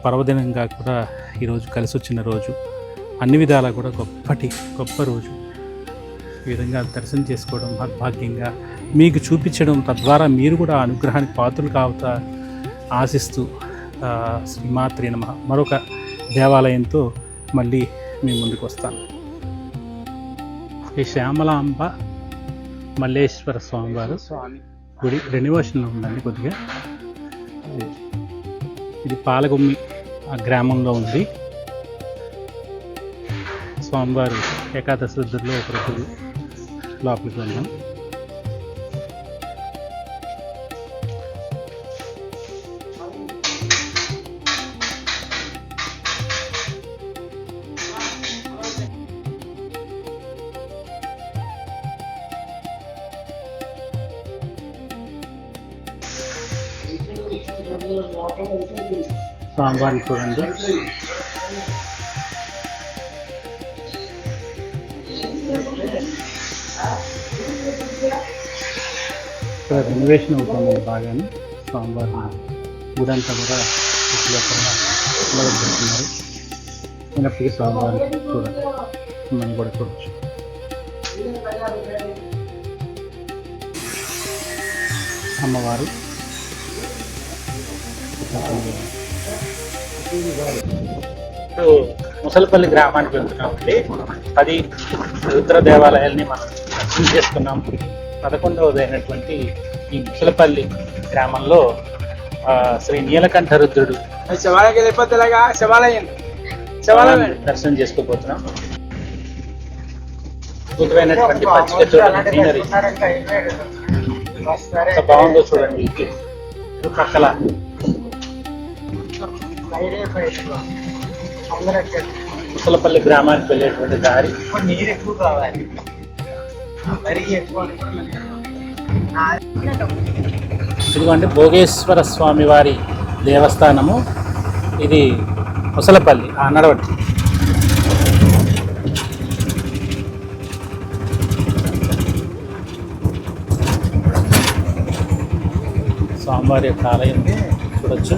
[SPEAKER 5] పర్వదినంగా కూడా ఈరోజు కలిసి వచ్చిన రోజు. అన్ని విధాలా కూడా గొప్ప రోజు. ఈ విధంగా దర్శనం చేసుకోవడం భాగ్యంగా మీకు చూపించడం, తద్వారా మీరు కూడా అనుగ్రహానికి పాత్రలు కావుతా ఆశిస్తూ శ్రీమాత్రే నమః మరొక దేవాలయంతో మళ్ళీ మీ ముందుకు వస్తాను. ఈ శ్యామలాంబ మల్లేశ్వర స్వామివారు గుడి రెనివేషన్లో ఉందండి కొద్దిగా. ఇది పాలగుమ్మి గ్రామంలో ఉంది. స్వామివారు ఏకాదశి రుద్రుల్లో ఒక రుద్రుడు. లోపలికి వెళ్ళాం. స్వామివారిని చూడండి. ఇక్కడ రెనోవేషన్ అవుతుంది బాగానే. స్వామివారి గుడంతా కూడా మొదలుపెడుతున్నారు. అయినప్పటికీ స్వామివారిని చూడండి, మనం కూడా చూడవచ్చు. అమ్మవారు ఇప్పుడు ముసలపల్లి గ్రామానికి వెళ్తున్నామండి. 10 రుద్ర దేవాలయాల్ని మనం దర్శనం చేసుకున్నాం. 11వది అయినటువంటి ఈ ముసలపల్లి గ్రామంలో శ్రీ నీలకంఠ రుద్రుడు దర్శనం చేసుకోబోతున్నాం. అద్భుతమైనటువంటి పచ్చిక గ్రీనరీ ఎంత బాగుందో చూడండి. పక్కల ముసలపల్లి గ్రామానికి వెళ్ళేటువంటి దారి. ఇదిగోండి భోగేశ్వర స్వామి వారి దేవస్థానము. ఇది ముసలపల్లి. నడవండి. స్వామివారి యొక్క ఆలయం చూడొచ్చు.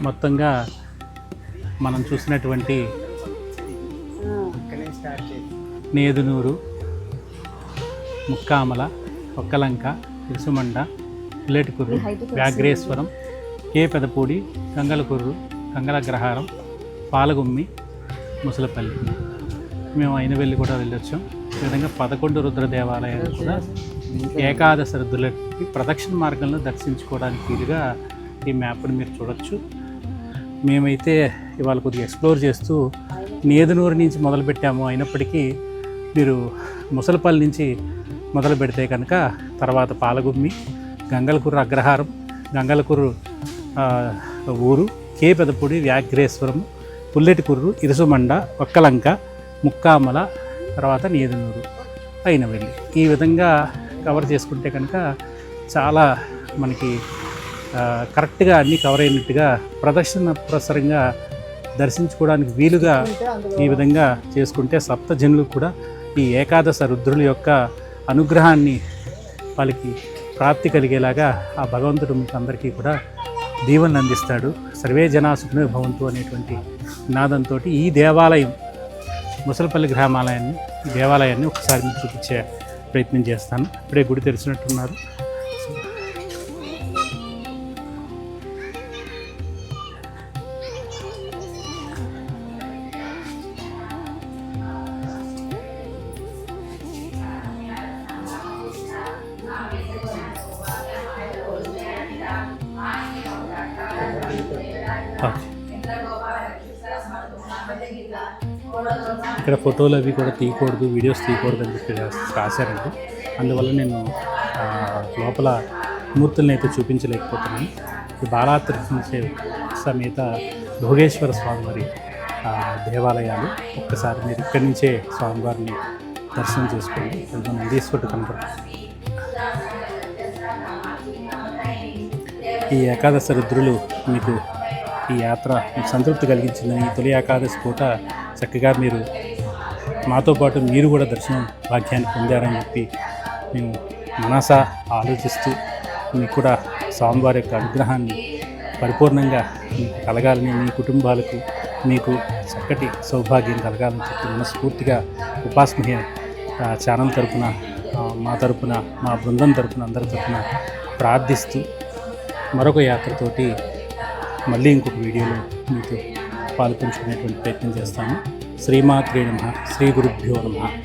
[SPEAKER 5] మొత్తంగా మనం చూసినటువంటి నేదునూరు, ముక్కామల, ఒక్కలంక, ఇరుసుమండ, పుల్లేటికుర్రు, వ్యాఘ్రేశ్వరం, కే పెదపూడి, గంగలకుర్రు, గంగలగ్రహారం, పాలగుమ్మి, ముసలపల్లి. మేము అయినవెల్లి కూడా వెళ్ళొచ్చాం. ఈ విధంగా 11 రుద్ర దేవాలయాలు కూడా ఏకాదశ రుద్రులకి ప్రదక్షిణ మార్గంలో దర్శించుకోవడానికి వీలుగా ఈ మ్యాప్ని మీరు చూడొచ్చు. మేమైతే ఇవాళ కొద్దిగా ఎక్స్ప్లోర్ చేస్తూ నేదునూరు నుంచి మొదలుపెట్టాము. అయినప్పటికీ మీరు ముసలపల్లి నుంచి మొదలు పెడితే కనుక తర్వాత పాలగుమ్మి, గంగలకుర్రు అగ్రహారం, గంగలకుర్రు ఊరు, కే పెదపూడి, వ్యాఘ్రేశ్వరం, పుల్లెటికుర్రు, ఇరుసుమండ, ఒక్కలంక, ముక్కామల, తర్వాత నేదునూరు, అయినవెల్లి. ఈ విధంగా కవర్ చేసుకుంటే కనుక చాలా మనకి కరెక్ట్గా అన్నీ కవర్ అయినట్టుగా ప్రదక్షిణ ప్రసరంగా దర్శించుకోవడానికి వీలుగా ఈ విధంగా చేసుకుంటే సప్తజనులకు కూడా ఈ ఏకాదశ రుద్రుల యొక్క అనుగ్రహాన్ని వాళ్ళకి ప్రాప్తి కలిగేలాగా ఆ భగవంతుడు మీకు అందరికీ కూడా దీవెనలు అందిస్తాడు. సర్వే జనా సుఖినో భవంతు అనేటువంటి నినాదంతో ఈ దేవాలయం ముసలపల్లి దేవాలయాన్ని ఒకసారి మీకు చూపించే ప్రయత్నం చేస్తాను. ఇప్పుడే గుడి తెరిచినట్టున్నారు. ఇక్కడ ఫోటోలు అవి కూడా తీయకూడదు, వీడియోస్ తీయకూడదు అని చెప్పి రాశారండి. అందువల్ల నేను లోపల మూర్తులను అయితే చూపించలేకపోతున్నాను. ఈ బాలాత్రి సమేత భోగేశ్వర స్వామివారి దేవాలయాలు ఒక్కసారి మీరు ఇక్కడి నుంచే స్వామివారిని దర్శనం చేసుకోండి. నందీశ్వరుడు కనపడుతుంది. ఈ ఏకాదశ రుద్రులు మీకు ఈ యాత్ర మీకు సంతృప్తి కలిగించిందని, ఈ తొలి ఏకాదశి పూట చక్కగా మీరు మాతో పాటు మీరు కూడా దర్శనం భాగ్యాన్ని పొందారని చెప్పి మేము మనసా ఆలోచిస్తూ మీకు కూడా స్వామివారి యొక్క అనుగ్రహాన్ని పరిపూర్ణంగా మీకు కలగాలని, మీ కుటుంబాలకు మీకు చక్కటి సౌభాగ్యం కలగాలని చెప్పి మనస్ఫూర్తిగా ఉపాసమహ్య ఛానల్ తరపున, మా తరపున, మా బృందం తరపున, అందరి తరపున ప్రార్థిస్తూ మరొక యాత్రతోటి మళ్ళీ ఇంకొక వీడియోలో మీతో పాల్పంచుకునేటువంటి ప్రయత్నం చేస్తాను. శ్రీమాత్రే నమః. శ్రీ గురుభ్యో నమః.